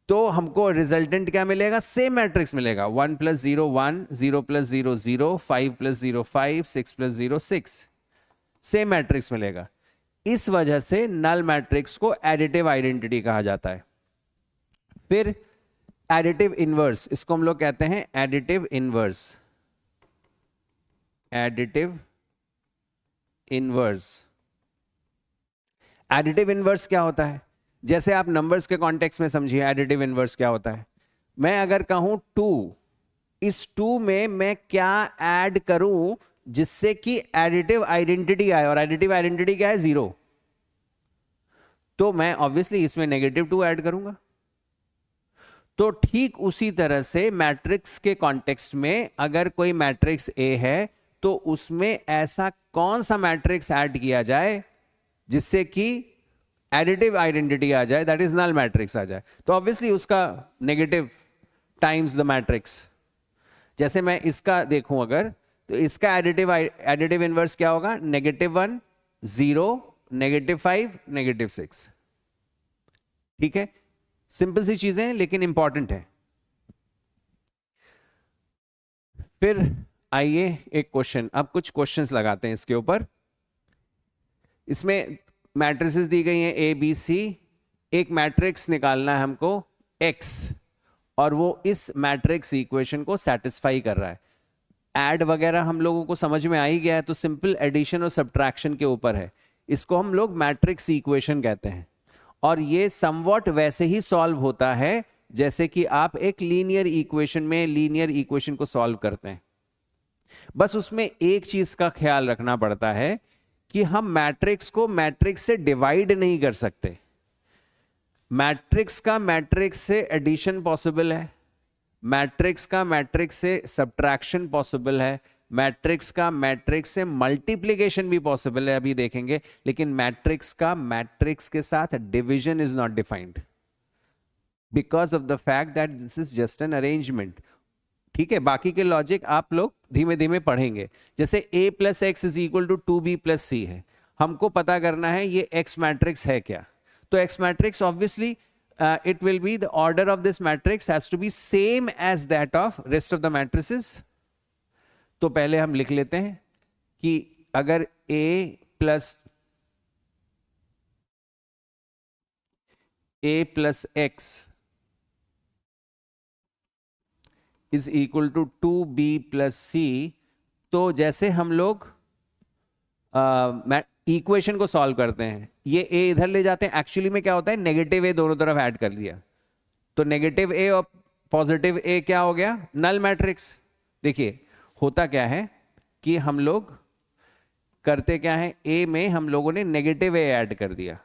तो हमको रिजल्टेंट क्या मिलेगा, सेम मैट्रिक्स मिलेगा, 1 plus 0 1, 0 plus 0 0, 5 plus 0 5, 6 plus 0 6, same matrix मिलेगा। इस वजह से नल मैट्रिक्स को एडिटिव आइडेंटिटी कहा जाता है। फिर एडिटिव इनवर्स, इसको हम लोग कहते हैं additive inverse. Additive inverse, additive inverse क्या होता है? जैसे आप नंबर्स के कॉन्टेक्स्ट में समझिए एडिटिव इनवर्स क्या होता है। मैं अगर कहूं 2, इस 2 में मैं क्या ऐड करूं जिससे कि एडिटिव आइडेंटिटी आए, और एडिटिव आइडेंटिटी क्या है, 0, तो मैं ऑब्वियसली इसमें -2 ऐड करूंगा। तो ठीक उसी तरह से मैट्रिक्स के कॉन्टेक्स्ट में अगर कोई मैट्रिक्स ए है तो उसमें ऐसा कौन सा मैट्रिक्स ऐड किया जाए जिससे कि एडिटिव आइडेंटिटी आ जाए, दैट इज नल मैट्रिक्स आ जाए, तो ऑब्वियसली उसका नेगेटिव टाइम्स द मैट्रिक्स। जैसे मैं इसका देखूं अगर, तो इसका एडिटिव इनवर्स क्या होगा, -1 0 -5 -6। ठीक है, सिंपल सी चीजें हैं लेकिन इंपॉर्टेंट है। फिर आइए एक क्वेश्चन, अब कुछ क्वेश्चंस लगाते हैं इसके ऊपर। इसमें मैट्रिसेस दी गई हैं ए बी सी, एक मैट्रिक्स निकालना है हमको x, और वो इस मैट्रिक्स इक्वेशन को सेटिस्फाई कर रहा है। ऐड वगैरह हम लोगों को समझ में आ ही गया है, तो सिंपल एडिशन और सब्ट्रैक्शन के ऊपर है। इसको हम लोग मैट्रिक्स इक्वेशन कहते हैं। और ये समवॉट वैसे ही सॉल्व होता है जैसे कि आप एक लीनियर इक्वेशन में लीनियर इक्वेशन को सॉल्व करते हैं। बस उसमें एक चीज का ख्याल रखना पड़ता है कि हम मैट्रिक्स को मैट्रिक्स से डिवाइड नहीं कर सकते। मैट्रिक्स का मैट्रिक्स से एडिशन पॉसिबल है, मैट्रिक्स का मैट्रिक्स से सब्ट्रैक्शन पॉसिबल है, मैट्रिक्स का मैट्रिक्स से मल्टीप्लिकेशन भी पॉसिबल है, अभी देखेंगे। लेकिन मैट्रिक्स का मैट्रिक्स के साथ division is not defined because of the fact that this is just an arrangement. ठीक है, बाकी के लॉजिक आप लोग धीमे धीमे पढ़ेंगे। जैसे a plus X is equal to 2b plus C है, हमको पता करना है ये x मैट्रिक्स है क्या। तो x matrix obviously it will be the order of this matrix has to be same as that of rest of the matrices. तो पहले हम लिख लेते हैं कि अगर a plus X is equal to 2b plus C, तो जैसे हम लोग इक्वेशन को सॉल्व करते हैं, ये a इधर ले जाते हैं, एक्चुअली में क्या होता है नेगेटिव a दोनों तरफ ऐड कर दिया, तो नेगेटिव a और पॉजिटिव a क्या हो गया, नल मैट्रिक्स। देखिए होता क्या है कि हम लोग करते क्या है, a में हम लोगों ने नेगेटिव a ऐड कर दिया,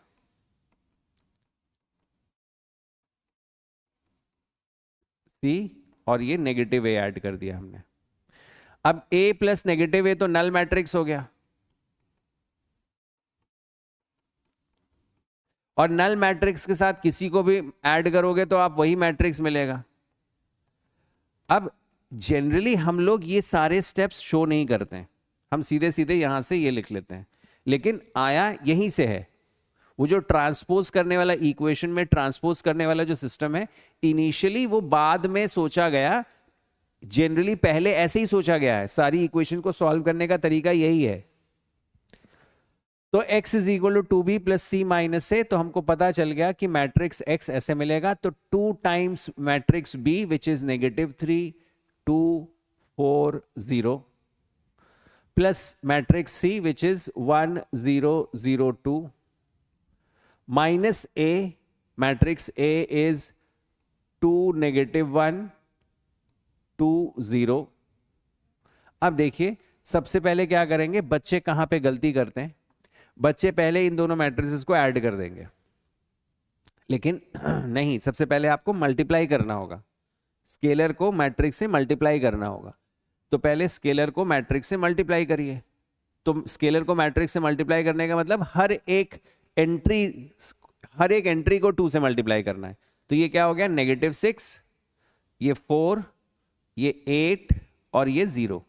c और ये नेगेटिव a ऐड कर दिया हमने। अब a प्लस नेगेटिव a तो नल मैट्रिक्स हो गया, और नल मैट्रिक्स के साथ किसी को भी ऐड करोगे तो आप वही मैट्रिक्स मिलेगा। अब जनरली हम लोग ये सारे स्टेप्स शो नहीं करते हैं, हम सीधे सीधे यहां से ये लिख लेते हैं, लेकिन आया यहीं से है। वो जो ट्रांसपोज करने वाला इक्वेशन में ट्रांसपोज करने वाला जो सिस्टम है, इनिशियली वो बाद में सोचा गया, जनरली पहले ऐसे ही सोचा गया है। सारी इक्वेशन को सॉल्व करने का तरीका यही है। तो x is equal to 2b plus C minus A, तो हमको पता चल गया कि मैट्रिक्स x ऐसे मिलेगा, तो 2 times matrix b which is -3 2 4 0 plus matrix c which is 1 0 0 2 minus a, matrix a is 2 -1 2 0। अब देखिए सबसे पहले क्या करेंगे, बच्चे कहां पे गलती करते हैं, बच्चे पहले इन दोनों मैट्रिसेस को ऐड कर देंगे, लेकिन नहीं, सबसे पहले आपको मल्टीप्लाई करना होगा, स्केलर को मैट्रिक्स से मल्टीप्लाई करना होगा। तो पहले स्केलर को मैट्रिक्स से मल्टीप्लाई करिए। तो स्केलर को मैट्रिक्स से मल्टीप्लाई करने का मतलब हर एक एंट्री को 2 से मल्टीप्लाई करना है। तो ये क्या हो गया, -6, ये 4, ये 8 और ये 0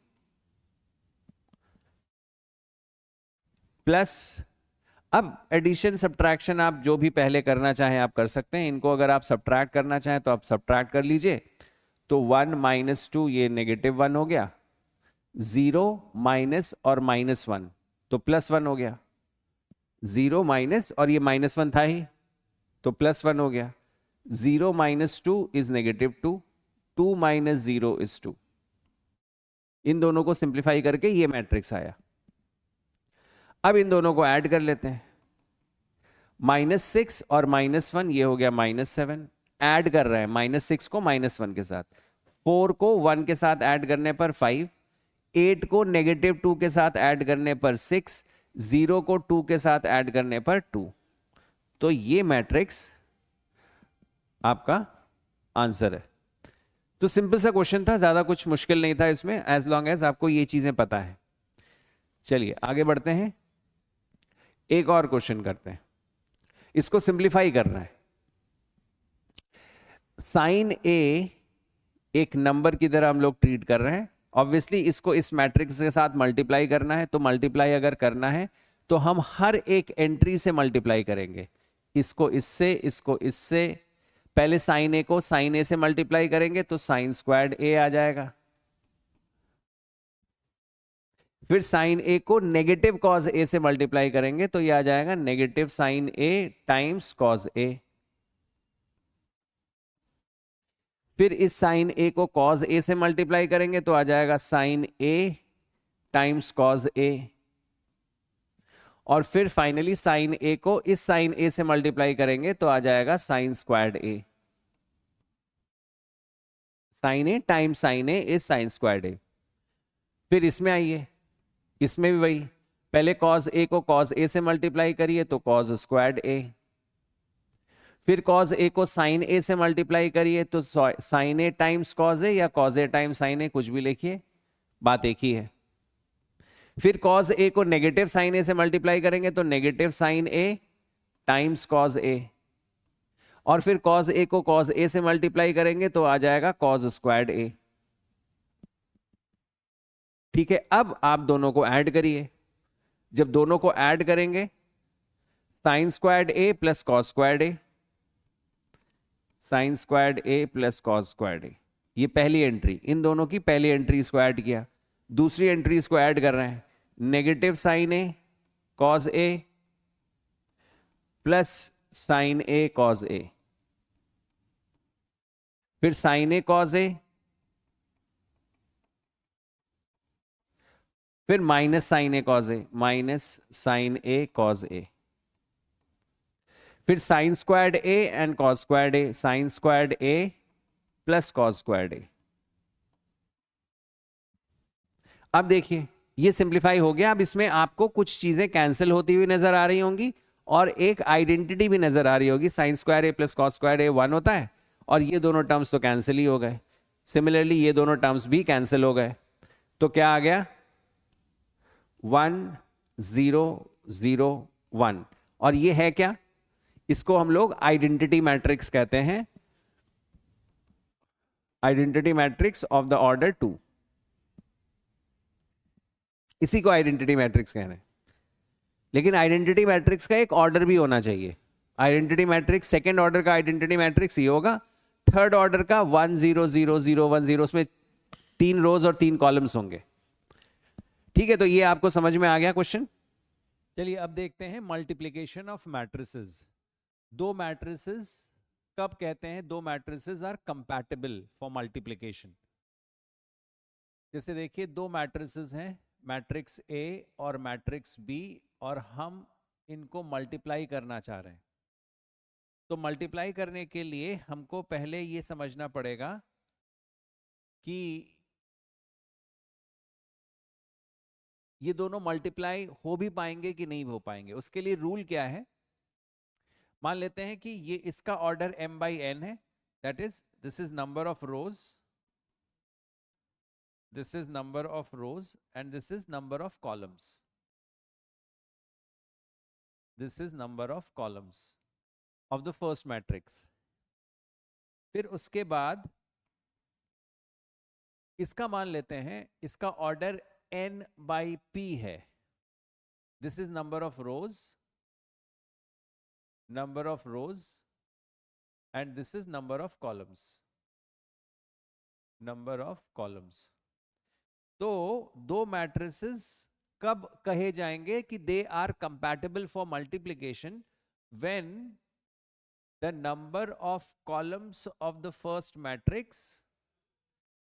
प्लस। अब एडिशन सब्ट्रैक्शन आप जो भी पहले करना चाहें आप कर सकते हैं। इनको अगर आप सब्ट्रैक्ट करना चाहें तो आप सब्ट्रैक्ट कर लीजिए। तो 1 - 2 ये -1 हो गया, 0 माइनस और -1 तो +1 हो गया, 0 माइनस और ये -1 था ही तो +1 हो गया, 0 - 2 इज -2 2 - 0 इज 2। इन दोनों को सिंप्लीफाई करके ये मैट्रिक्स आया। अब इन दोनों को ऐड कर लेते हैं, -6 और -1 ये हो गया -7। ऐड कर रहे हैं -6 को -1 के साथ, 4 को 1 के साथ ऐड करने पर 5, 8 को -2 के साथ ऐड करने पर 6, 0 को 2 के साथ ऐड करने पर 2। तो ये मैट्रिक्स आपका आंसर है। तो सिंपल सा क्वेश्चन था, ज्यादा कुछ मुश्किल नहीं था इसमें, एज लॉन्ग एज आपको ये चीजें पता है। चलिए आगे बढ़ते हैं, एक और क्वेश्चन करते हैं। इसको सिंप्लीफाई करना है। साइन ए एक नंबर की तरह हम लोग ट्रीट कर रहे हैं। ऑब्वियसली इसको इस मैट्रिक्स के साथ मल्टीप्लाई करना है, तो मल्टीप्लाई अगर करना है तो हम हर एक एंट्री से मल्टीप्लाई करेंगे। इसको इससे, इसको इससे। पहले साइन ए को साइन ए से मल्टीप्लाई करेंगे तो साइन स्क्वायर्ड ए आ जाएगा। फिर साइन ए को नेगेटिव कॉज ए से मल्टीप्लाई करेंगे तो ये आ जाएगा नेगेटिव साइन ए टाइम्स कॉज ए। फिर इस साइन ए को कॉज ए से मल्टीप्लाई करेंगे तो आ जाएगा साइन ए टाइम्स कॉज ए। और फिर फाइनली साइन ए को इस साइन ए से मल्टीप्लाई करेंगे तो आ जाएगा sine squared A. Sine A time sine A is sine squared A. फिर इसमें आइए, इसमें भी वही, पहले कॉस ए को कॉस ए से मल्टीप्लाई करिए तो कॉस स्क्वायर्ड ए। फिर कॉस ए को साइन ए से मल्टीप्लाई करिए तो sign A times cos A या कॉस ए टाइम्स साइन ए, कुछ भी लिखिए, बात एक ही है। फिर कॉस ए को नेगेटिव साइन ए से मल्टीप्लाई करेंगे तो negative sine A times cos A. और फिर कॉस ए को कॉस ए से मल्टीप्लाई करेंगे तो आ जाएगा कॉस स्क्वायर्ड ए। ठीक है, अब आप दोनों को ऐड करिए। जब दोनों को ऐड करेंगे, sign squared A plus cos squared A, sine squared A plus cos squared ए, ये पहली एंट्री, इन दोनों की पहली एंट्री इसको ऐड किया। दूसरी एंट्री इसको ऐड कर रहे हैं, negative sine A cos A plus sine A cos A, फिर साइन ए कॉस ए, फिर minus sine A cos A, minus sine A cos A, फिर sine squared A and cos squared A, sine squared A plus cos squared A. अब देखिए ये simplify हो गया। अब इसमें आपको कुछ चीजें कैंसिल होती हुई नजर आ रही होंगी और एक आइडेंटिटी भी नजर आ रही होगी। साइन स्क्वायर ए प्लस कॉस स्क्वायर ए 1 होता है और ये दोनों टर्म्स तो कैंसिल ही हो गए। सिमिलरली ये दोनों टर्म्स भी कैंसिल हो गए, तो क्या आ गया 1 0 0 1। और ये है क्या, इसको हम लोग आइडेंटिटी मैट्रिक्स कहते हैं, identity matrix of the order 2, इसी को आइडेंटिटी मैट्रिक्स कहते हैं। लेकिन आइडेंटिटी मैट्रिक्स का एक ऑर्डर भी होना चाहिए। आइडेंटिटी मैट्रिक्स सेकंड ऑर्डर का आइडेंटिटी मैट्रिक्स ये होगा, थर्ड ऑर्डर का 1 0 0 0 1 0, उसमें 3 रोज और 3 कॉलम्स होंगे। ठीक है, तो ये आपको समझ में आ गया क्वेश्चन। चलिए अब देखते हैं मल्टीप्लीकेशन ऑफ मैट्रिसेस। दो मैट्रिसेस कब कहते हैं दो matrices are compatible for multiplication. जैसे देखिए दो मैट्रिसेस हैं, मैट्रिक्स ए और मैट्रिक्स बी, और हम इनको मल्टीप्लाई करना चाह रहे हैं। तो मल्टीप्लाई करने के लिए हमको पहले ये समझना पड़ेगा कि ये दोनों मल्टीप्लाई हो भी पाएंगे कि नहीं हो पाएंगे। उसके लिए रूल क्या है, मान लेते हैं कि ये इसका ऑर्डर m/n है, that is this is number of rose, this is number of rows and this is number of columns. This is number of columns of the first matrix. फिर उसके बाद इसका मान लेते हैं, इसका ऑर्डर n/p है। This is number of rows and this is number of columns. Number of columns. तो दो मैट्रिसेस कब कहे जाएंगे कि they are compatible for multiplication, when the number of columns of the first matrix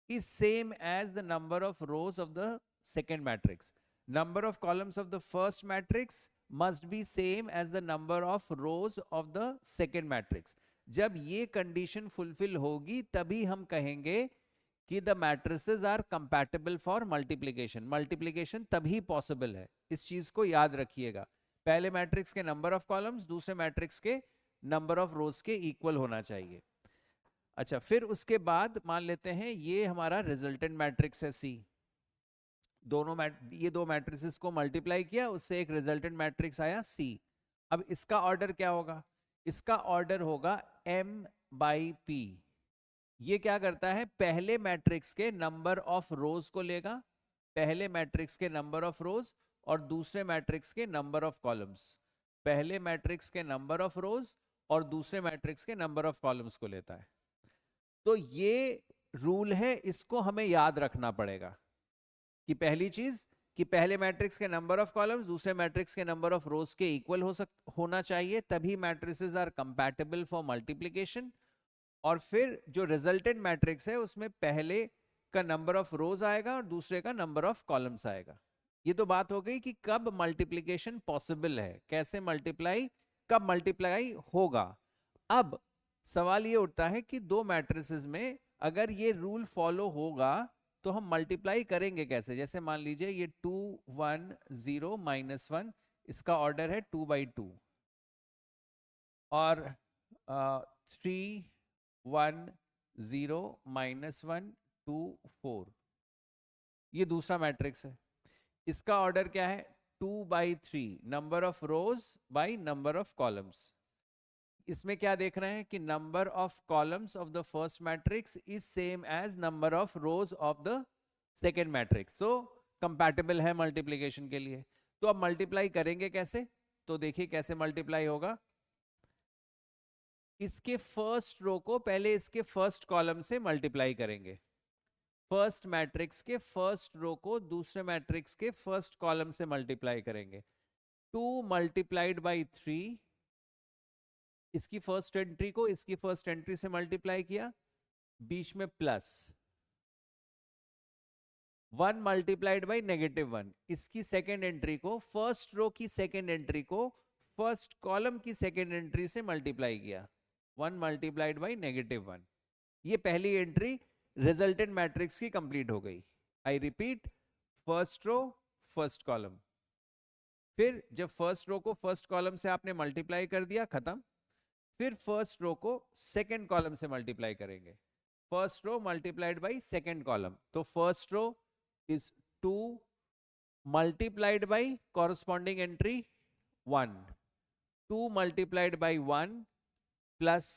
is same as the number of rows of the second matrix. Number of columns of the first matrix must be same as the number of rows of the second matrix. जब ये condition fulfil होगी तभी हम कहेंगे कि the matrices are compatible for multiplication. Multiplication तभी possible है, इस चीज को याद रखिएगा। पहले मैट्रिक्स के नंबर ऑफ कॉलम्स दूसरे मैट्रिक्स के नंबर ऑफ रोज के इक्वल होना चाहिए। अच्छा, फिर उसके बाद मान लेते हैं ये हमारा रिजल्टेंट मैट्रिक्स है C। ये दो मैट्रिसेस को मल्टीप्लाई किया, उससे एक रिजल्टेंट मैट्रिक्स आया C। अब इसका ऑर्डर क्या होगा, इसका ऑर्डर होगा m/p। ये क्या करता है, पहले मैट्रिक्स के नंबर ऑफ रोज को लेगा, पहले मैट्रिक्स के नंबर ऑफ रोज और दूसरे मैट्रिक्स के नंबर ऑफ कॉलम्स। पहले मैट्रिक्स के नंबर ऑफ रोज और दूसरे मैट्रिक्स के नंबर ऑफ कॉलम्स को लेता है। तो ये रूल है, इसको हमें याद रखना पड़ेगा कि पहली चीज कि पहले मैट्रिक्स के नंबर ऑफ कॉलम्स दूसरे मैट्रिक्स के नंबर ऑफ रोज के इक्वल होना चाहिए, तभी matrices are compatible for multiplication. और फिर जो रिजल्टेंट मैट्रिक्स है उसमें पहले का नंबर ऑफ रोज आएगा और दूसरे का नंबर ऑफ कॉलम्स आएगा। ये तो बात हो गई कि कब मल्टीप्लिकेशन पॉसिबल है, कैसे मल्टीप्लाई, कब मल्टीप्लाई होगा। अब सवाल ये उठता है कि दो मैट्रिसेस में अगर ये रूल फॉलो होगा तो हम मल्टीप्लाई करेंगे कैसे। जैसे मान लीजिए ये 2 1 0 -1, इसका ऑर्डर है 2/2, और 3 1 0 -1 2 4, ये दूसरा मैट्रिक्स है। इसका ऑर्डर क्या है, 2/3, number of rows by number of columns. इसमें क्या देख रहे हैं कि number of columns of the first matrix is same as number of rows of the second matrix, तो कंपैटिबल है मल्टीप्लीकेशन के लिए। तो अब मल्टीप्लाई करेंगे कैसे, तो देखिए कैसे मल्टीप्लाई होगा। इसके फर्स्ट रो को पहले इसके फर्स्ट कॉलम से मल्टीप्लाई करेंगे, फर्स्ट मैट्रिक्स के फर्स्ट रो को दूसरे मैट्रिक्स के फर्स्ट कॉलम से मल्टीप्लाई करेंगे। 2 मल्टीप्लाइड बाई 3, इसकी फर्स्ट एंट्री को इसकी फर्स्ट एंट्री से मल्टीप्लाई किया, बीच में प्लस 1 मल्टीप्लाइड बाई -1, इसकी सेकेंड एंट्री को फर्स्ट रो की सेकेंड एंट्री को फर्स्ट कॉलम की सेकेंड एंट्री से मल्टीप्लाई किया, 1 मल्टीप्लाइड बाई -1। ये पहली एंट्री रिजल्टेंट मैट्रिक्स की कंप्लीट हो गई। I repeat, first row first column. फिर जब फर्स्ट रो को फर्स्ट कॉलम से आपने मल्टीप्लाई कर दिया, खत्म। फिर फर्स्ट रो को सेकेंड कॉलम से मल्टीप्लाई करेंगे, first row multiplied by second column, तो first row is 2 multiplied by corresponding entry 1, 2 multiplied by 1 plus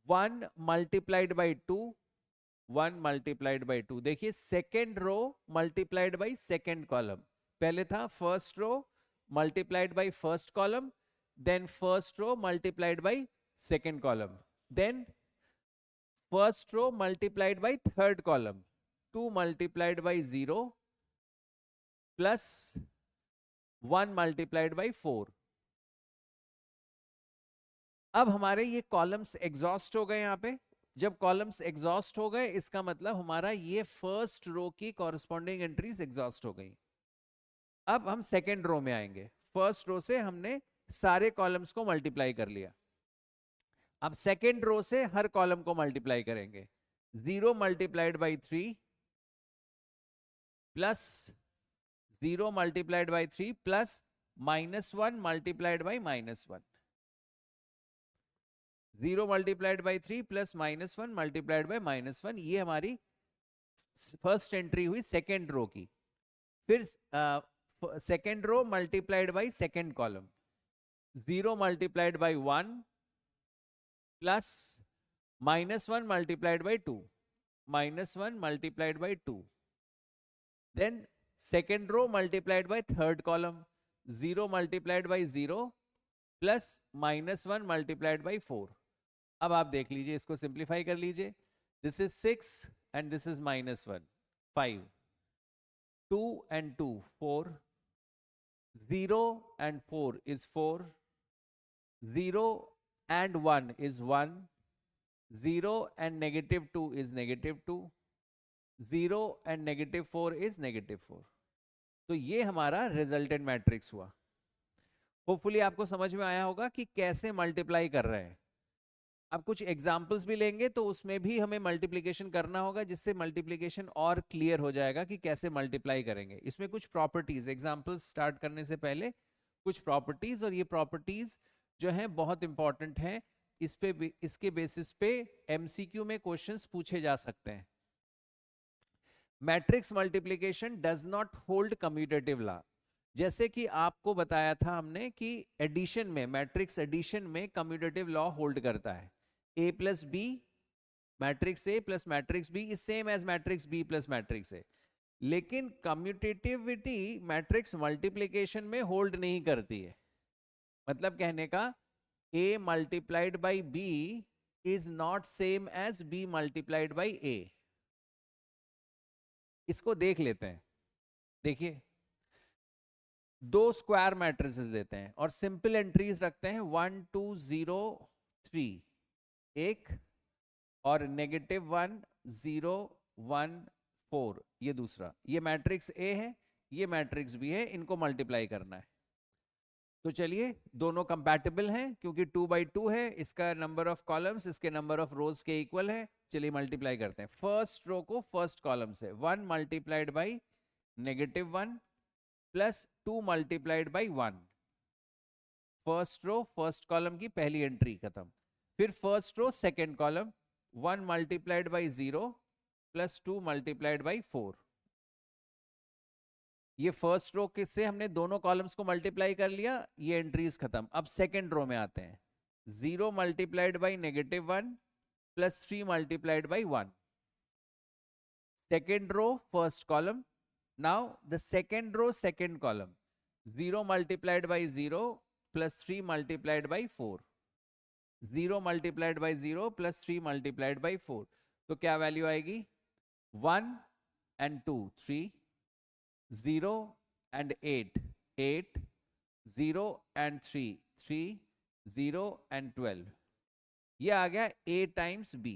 1 multiplied by 2, 1 multiplied by 2। देखिए second row multiplied by second column, पहले था first row multiplied by first column, then first row multiplied by second column, then first row multiplied by third column, 2 multiplied by 0 plus 1 multiplied by 4। अब हमारे ये columns exhaust हो गए। यहां पे जब कॉलम्स एग्जॉस्ट हो गए, इसका मतलब हमारा ये फर्स्ट रो की कॉरस्पॉन्डिंग एंट्रीज एग्जॉस्ट हो गई। अब हम सेकेंड रो में आएंगे, फर्स्ट रो से हमने सारे कॉलम्स को मल्टीप्लाई कर लिया, अब सेकेंड रो से हर कॉलम को मल्टीप्लाई करेंगे। 0 multiplied by 3 plus 0 multiplied by 3 plus -1 multiplied by -1, 0 multiplied by 3 plus -1 multiplied by -1, ये हमारी फर्स्ट एंट्री हुई सेकेंड रो की। फिर second row multiplied by second column, 0 multiplied by 1 plus -1 multiplied by 2, -1 multiplied by 2, then second row multiplied by third column, 0 multiplied by 0 plus -1 multiplied by 4। अब आप देख लीजिए, इसको सिंप्लीफाई कर लीजिए, this is 6 and this is -1, 5, 2 and 2 4, 0 and 4 is 4, 0 and 1 is 1, 0 and -2 is -2, 0 and -4 is -4। तो ये हमारा रिजल्टेंट मैट्रिक्स हुआ। होपफुली आपको समझ में आया होगा कि कैसे मल्टीप्लाई कर रहे हैं। अब कुछ एग्जाम्पल्स भी लेंगे तो उसमें भी हमें मल्टीप्लिकेशन करना होगा, जिससे मल्टीप्लिकेशन और क्लियर हो जाएगा कि कैसे मल्टीप्लाई करेंगे। इसमें कुछ प्रॉपर्टीज, एग्जाम्पल्स स्टार्ट करने से पहले कुछ प्रॉपर्टीज, और ये प्रॉपर्टीज जो है बहुत इंपॉर्टेंट है, इस पे इसके बेसिस पे एमसीक्यू में क्वेश्चंस पूछे जा सकते हैं। Matrix multiplication does not hold commutative law. जैसे कि आपको बताया था हमने कि एडिशन में, मैट्रिक्स एडिशन में कम्यूटेटिव लॉ होल्ड करता है। a plus B, matrix A plus matrix B is same as matrix B plus matrix A. लेकिन कम्यूटेटिविटी मैट्रिक्स मल्टीप्लिकेशन में होल्ड नहीं करती है। मतलब कहने का, a multiplied by b is not same as b multiplied by a। इसको देख लेते हैं। देखिए, दो स्क्वायर मैट्रिसेस देते हैं और सिंपल एंट्रीज रखते हैं 1 2 0 3 एक, और -1 0 1 4 ये दूसरा। ये मैट्रिक्स ए है, ये मैट्रिक्स भी है, इनको मल्टीप्लाई करना है। तो चलिए दोनों कंपैटिबल हैं क्योंकि 2/2 है, इसका नंबर ऑफ कॉलम्स इसके नंबर ऑफ रोज के इक्वल है। चलिए मल्टीप्लाई करते हैं। फर्स्ट रो को फर्स्ट कॉलम से 1 multiplied by -1 plus 2 multiplied by 1। First row first column की पहली एंट्री खत्म। फिर first row second column 1 multiplied by 0 plus 2 multiplied by 4। ये फर्स्ट रो के से हमने दोनों कॉलम्स को मल्टीप्लाई कर लिया, ये एंट्रीज खत्म। अब सेकेंड रो में आते हैं। 0 multiplied by -1 plus 3 multiplied by 1। Second row first column, now the second row second column 0 multiplied by 0 plus 3 multiplied by 4। 0 multiplied by 0 plus 3 multiplied by 4। तो क्या वैल्यू आएगी? 1 and 2 3, 0 and 8 8, 0 and 3 3, 0 and 12। ये आ गया a times b,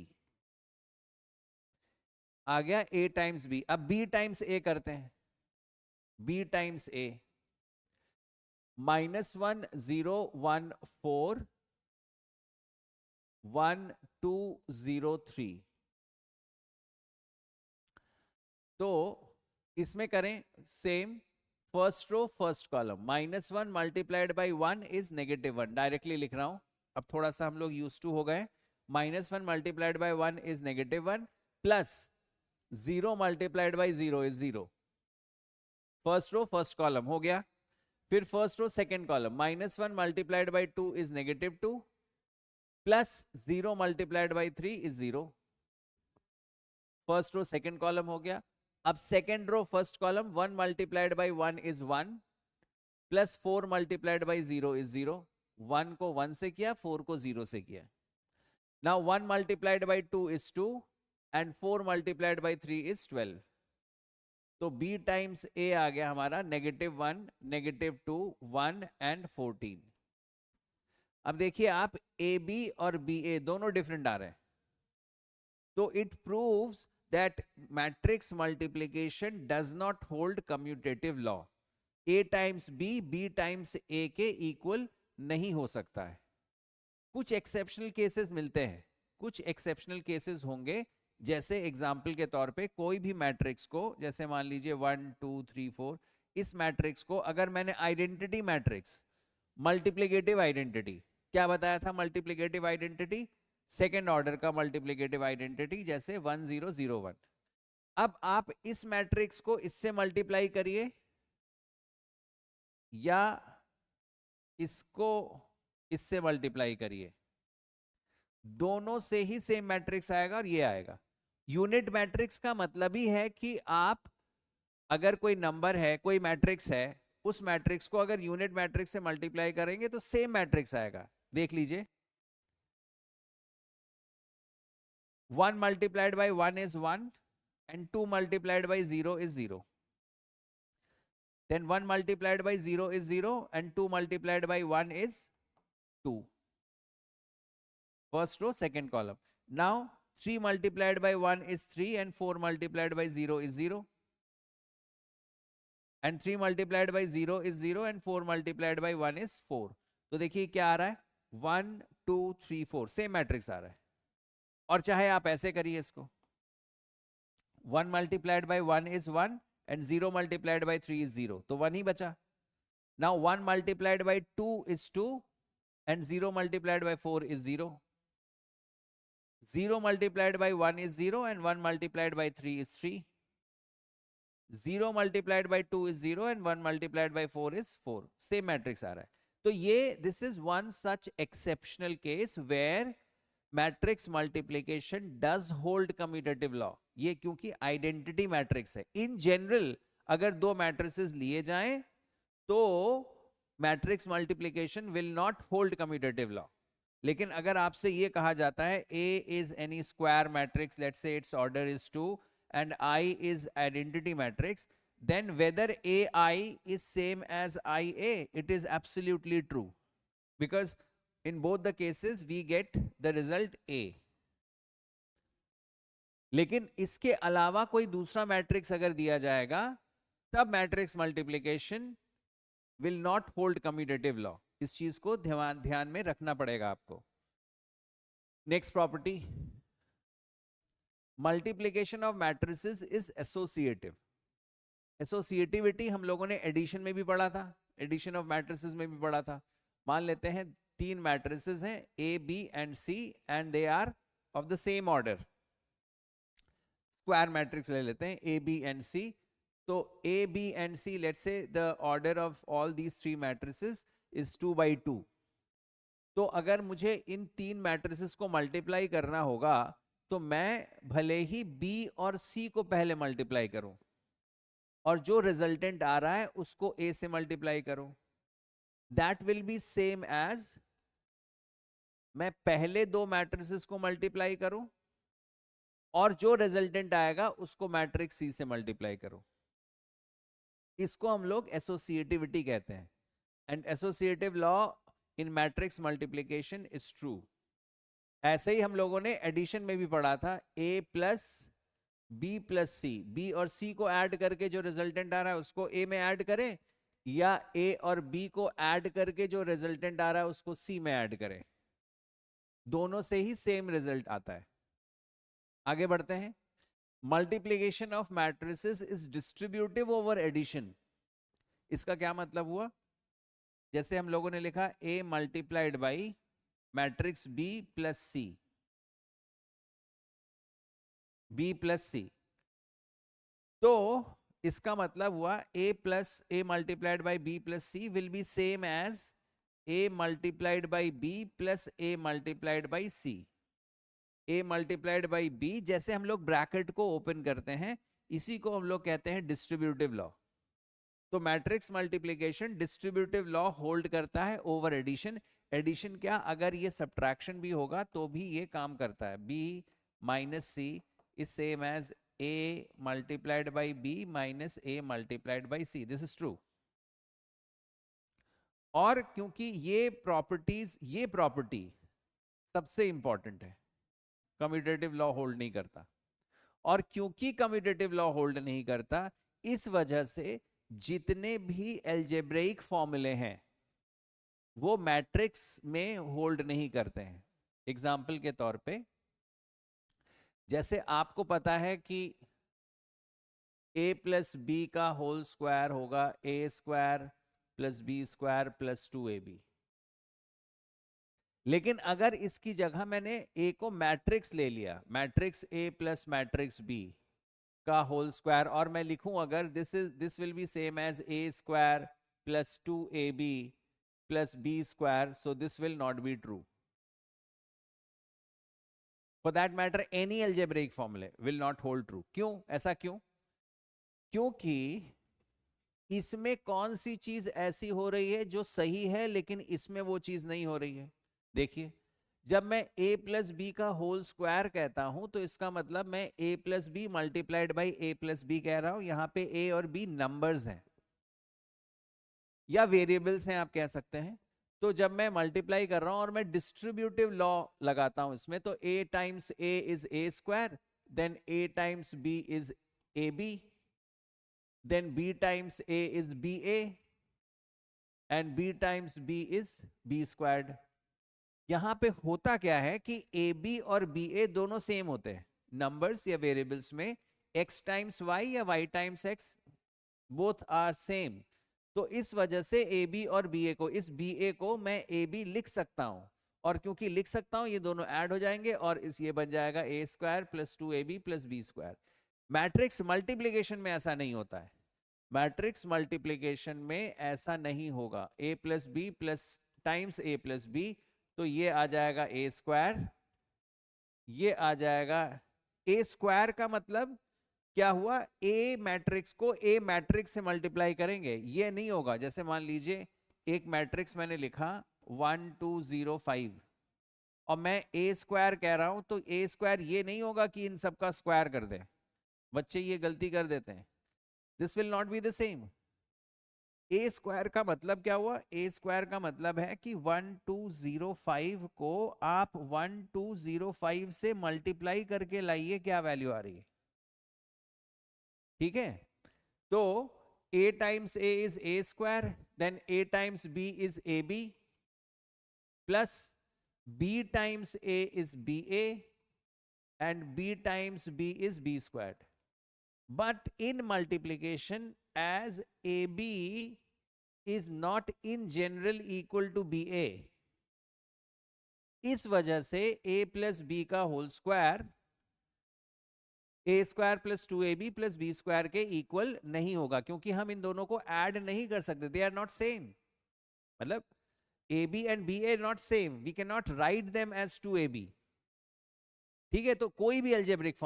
आ गया a times b। अब b times a करते हैं। b times a -1 0 1 4 1 2 0 3। तो इसमें करें same. First row first column -1 multiplied by 1 is -1, directly लिख रहा हूं। अब थोड़ा सा हम लोग यूज टू हो गए। -1 multiplied by 1 is -1 plus 0 multiplied by 0 is 0। First row first column हो गया। फिर first row second column -1 multiplied by 2 is -2 plus 0 multiplied by 3 is 0। First row second column हो गया। अब second row first column 1 multiplied by 1 is 1 plus 4 multiplied by 0 is 0। 1 को 1 से किया, 4 को 0 से किया। Now 1 multiplied by 2 is 2 and 4 multiplied by 3 is 12। तो b टाइम्स a आ गया हमारा -1 -2 1 एंड 14। अब देखिए आप ab और ba दोनों डिफरेंट आ रहे हैं। तो it proves that matrix multiplication does not hold commutative law। a times b b times a के इक्वल नहीं हो सकता है। कुछ एक्सेप्शनल केसेस मिलते हैं, कुछ एक्सेप्शनल केसेस होंगे। जैसे एग्जांपल के तौर पे कोई भी मैट्रिक्स को, जैसे मान लीजिए 1 2 3 4, इस मैट्रिक्स को अगर मैंने आइडेंटिटी मैट्रिक्स, मल्टीप्लिकेटिव आइडेंटिटी, क्या बताया था मल्टीप्लिकेटिव आइडेंटिटी? सेकेंड ऑर्डर का मल्टीप्लिकेटिव आइडेंटिटी, जैसे 1 0 0 1। अब आप इस मैट्रिक्स को इससे मल्टीप्लाई करिए या इसको इससे मल्टीप्लाई करिए, दोनों से ही सेम मैट्रिक्स आएगा और ये आएगा। यूनिट मैट्रिक्स का मतलब ही है कि आप अगर कोई नंबर है, कोई मैट्रिक्स है, उस मैट्रिक्स को अगर यूनिट मैट्रिक्स से मल्टीप्लाई करेंगे तो सेम मैट्रिक्स आएगा। देख लीजिए, 1 multiplied by 1 is 1 and 2 multiplied by 0 is 0। Then 1 multiplied by 0 is 0 and 2 multiplied by 1 is 2। First row second column। Now 3 multiplied by 1 is 3 and 4 multiplied by 0 is 0 and 3 multiplied by 0 is 0 and 4 multiplied by 1 is 4। तो देखिए क्या आ रहा है, 1 2 3 4 same matrix आ रहा है। और चाहे आप ऐसे करिए इसको, 1 multiplied by 1 is 1 and 0 multiplied by 3 is 0, तो 1 ही बचा। Now 1 multiplied by 2 is 2 and 0 multiplied by 4 is 0। 0 multiplied by 1 is 0 and 1 multiplied by 3 is 3। 0 multiplied by 2 is 0 and 1 multiplied by 4 is 4। Same matrix आ रहा है। तो ये this is one such exceptional case where matrix multiplication does hold commutative law. ये क्योंकि identity matrix है। In general अगर दो मैट्रिसेस लिए जाएं तो matrix multiplication will not hold commutative law. लेकिन अगर आपसे ये कहा जाता है A is any square matrix, let's say it's order is 2 and I is identity matrix, then whether AI is same as IA, it is absolutely true because in both the cases we get the result A। लेकिन इसके अलावा कोई दूसरा matrix अगर दिया जाएगा तब matrix multiplication will not hold commutative law. इस चीज को ध्यान में रखना पड़ेगा आपको। Next property, multiplication of matrices is associative. Associativity हम लोगों ने एडिशन में भी पढ़ा था, एडिशन ऑफ मैट्रिसेस में भी पढ़ा था। मान लेते हैं तीन मैट्रिसेस हैं A B and C and they are of the same order. Square matrix ले लेते हैं ए बी एंड सी। तो A B and C, let's say the order of all these three matrices is 2/2। तो अगर मुझे इन तीन matrices को multiply करना होगा तो मैं भले ही बी और सी को पहले मल्टीप्लाई करूं और जो रिजल्टेंट आ रहा है उसको ए से मल्टीप्लाई करूं, that will be same as मैं पहले दो मैट्रिसेस को मल्टीप्लाई करूं और जो रिजल्टेंट आएगा उसको मैट्रिक्स सी से मल्टीप्लाई करूं। इसको हम लोग एसोसिएटिविटी कहते हैं। And associative law in matrix multiplication is true. ऐसे ही हम लोगों ने एडिशन में भी पढ़ा था, ए plus B plus C, B और सी को ऐड करके जो रिजल्टेंट आ रहा है उसको ए में ऐड करें, या ए और बी को ऐड करके जो रिजल्टेंट आ रहा है उसको सी में ऐड करें, दोनों से ही सेम रिजल्ट आता है। आगे बढ़ते हैं। Multiplication of matrices is distributive over addition. इसका क्या मतलब हुआ? जैसे हम लोगों ने लिखा A multiplied by matrix B plus C, B plus C, तो इसका मतलब हुआ A plus A multiplied by B plus C will be same as A multiplied by B plus A multiplied by C. A multiplied by B, जैसे हम लोग bracket को open करते हैं, इसी को हम लोग कहते हैं डिस्ट्रीब्यूटिव लॉ। तो matrix multiplication distributive law hold करता है ओवर एडिशन। एडिशन क्या, अगर ये सब्ट्रैक्शन भी होगा तो भी ये काम करता है। B minus C is same as A multiplied by B minus A multiplied by C, this is true. और क्योंकि ये प्रॉपर्टी सबसे इंपॉर्टेंट है, कम्यूटेटिव लॉ होल्ड नहीं करता, और क्योंकि कम्यूटेटिव लॉ होल्ड नहीं करता इस वजह से जितने भी एल्जेब्रिक फॉर्मूले हैं वो मैट्रिक्स में होल्ड नहीं करते हैं। एग्जाम्पल के तौर पे, जैसे आपको पता है कि a प्लस बी का होल स्क्वायर होगा A square plus B square plus 2ab, लेकिन अगर इसकी जगह मैंने a को मैट्रिक्स ले लिया, matrix a plus matrix b का होल स्क्वायर, और मैं लिखूं अगर this will be same as a square plus 2ab plus b square, so this will not be true. For that matter, any algebraic formula will not hold true. क्यों? ऐसा क्यों? क्योंकि इसमें कौन सी चीज ऐसी हो रही है जो सही है लेकिन इसमें वो चीज नहीं हो रही है। देखिए, जब मैं a प्लस बी का होल स्क्वायर कहता हूं तो इसका मतलब मैं a plus B multiplied by a plus B कह रहा हूं। यहां पे a और b नंबर्स हैं या वेरिएबल्स हैं, आप कह सकते हैं। तो जब मैं मल्टीप्लाई कर रहा हूं और मैं डिस्ट्रीब्यूटिव लॉ लगाता हूं इसमें, तो a times a is a square, then a times b is ab, then b times a is ba, and b times b is b squared. यहां पे होता क्या है कि ab और ba दोनों सेम होते हैं नंबर्स या वेरिएबल्स में, x टाइम्स y या y times x, both are same. तो इस वजह से AB और BA को, इस BA को मैं AB लिख सकता हूं, और क्योंकि लिख सकता हूं ये दोनों ऐड हो जाएंगे और इस ये बन जाएगा a square plus 2ab plus b square. Matrix multiplication में ऐसा नहीं होता है। मैट्रिक्स मल्टीप्लिकेशन में ऐसा नहीं होगा। a plus B plus times a plus B, तो ये आ जाएगा a स्क्वायर, ये आ जाएगा a स्क्वायर का मतलब क्या हुआ, ए मैट्रिक्स को ए मैट्रिक्स से मल्टीप्लाई करेंगे, ये नहीं होगा। जैसे मान लीजिए एक मैट्रिक्स मैंने लिखा 1 2 0 5 और मैं ए स्क्वायर कह रहा हूं, तो ए स्क्वायर ये नहीं होगा कि इन सब का स्क्वायर कर दे। बच्चे ये गलती कर देते हैं, this will not B the same. A square का मतलब क्या हुआ, ए स्क्वायर का मतलब है कि 1205 को आप 1205 से मल्टीप्लाई करके लाइए, क्या वैल्यू आ रही है। ठीक है, तो a times a is a square, then a times b is ab, plus b times a is ba, and b times b is b squared. But in multiplication, as ab is not in general equal to ba, इस वजह से a plus B का whole square A square plus 2ab plus B square के equal नहीं होगा, क्योंकि हम इन दोनों को ऐड नहीं कर सकते, दे आर नॉट सेम. मतलब ab and ba not same, we can not write them as 2ab. ठीक है, तो कोई भी एल्जेब्रिक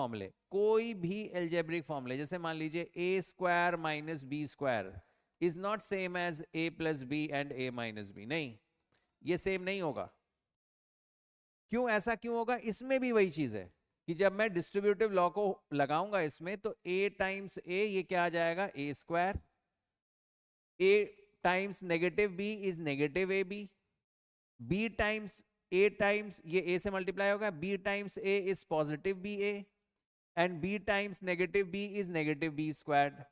फॉर्मूले जैसे मान लीजिए a square minus B square is not same as a plus B and a minus B. नहीं, ये सेम नहीं होगा. क्यों, ऐसा क्यों होगा? इसमें भी वही चीज है कि जब मैं डिस्ट्रीब्यूटिव लॉ को लगाऊंगा इसमें, तो a टाइम्स a ये क्या आ जाएगा, a square. a times negative b is negative ab. b times a times ये a से मल्टीप्लाई होगा, b times a is positive ba, and b times negative b is negative b squared.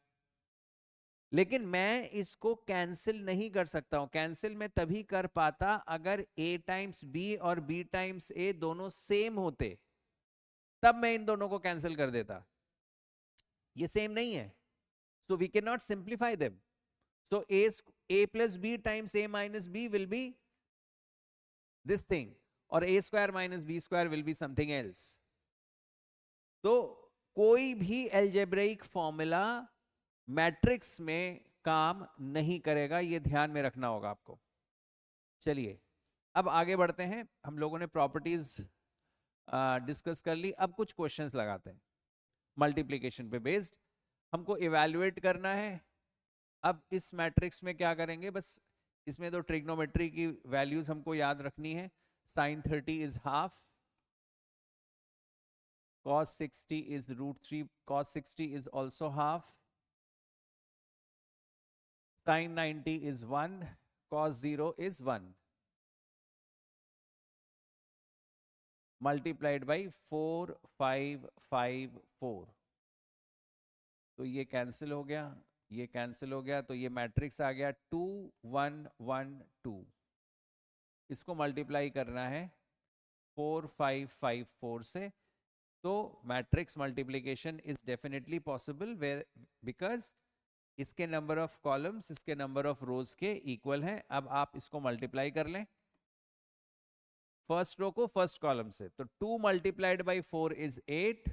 लेकिन मैं इसको कैंसिल नहीं कर सकता हूं. कैंसिल मैं तभी कर पाता अगर a टाइम्स b और b टाइम्स a दोनों सेम होते, तब मैं इन दोनों को कैंसिल कर देता. ये सेम नहीं है, so we can not simplify them. So a plus b times a minus b will be this thing, और a square minus b square will be something else. तो कोई भी एल्जेब्रिक फॉर्मूला मैट्रिक्स में काम नहीं करेगा, ये ध्यान में रखना होगा आपको. चलिए अब आगे बढ़ते हैं. हम लोगों ने प्रॉपर्टीज डिस्कस कर ली. अब कुछ क्वेश्चंस लगाते हैं मल्टीप्लिकेशन पे बेस्ड. हमको इवैल्यूएट करना है. अब इस मैट्रिक्स में क्या करेंगे, बस इसमें तो ट्रिग्नोमेट्री की वैल्यूज हमको याद रखनी है. sin 30 is half, cos 60 is √3, cos 60 is also half, sin 90 is 1, cos 0 is 1, multiplied by 4 5 5 4. तो ये कैंसिल हो गया, ये कैंसिल हो गया, तो ये मैट्रिक्स आ गया 2 1 1 2. इसको मल्टीप्लाई करना है 4 5 5 4 से. तो matrix multiplication is definitely possible because इसके नंबर ऑफ कॉलम्स इसके नंबर ऑफ रोज के इक्वल हैं. अब आप इसको मल्टीप्लाई कर लें फर्स्ट रो को फर्स्ट कॉलम से. तो 2 multiplied by 4 is 8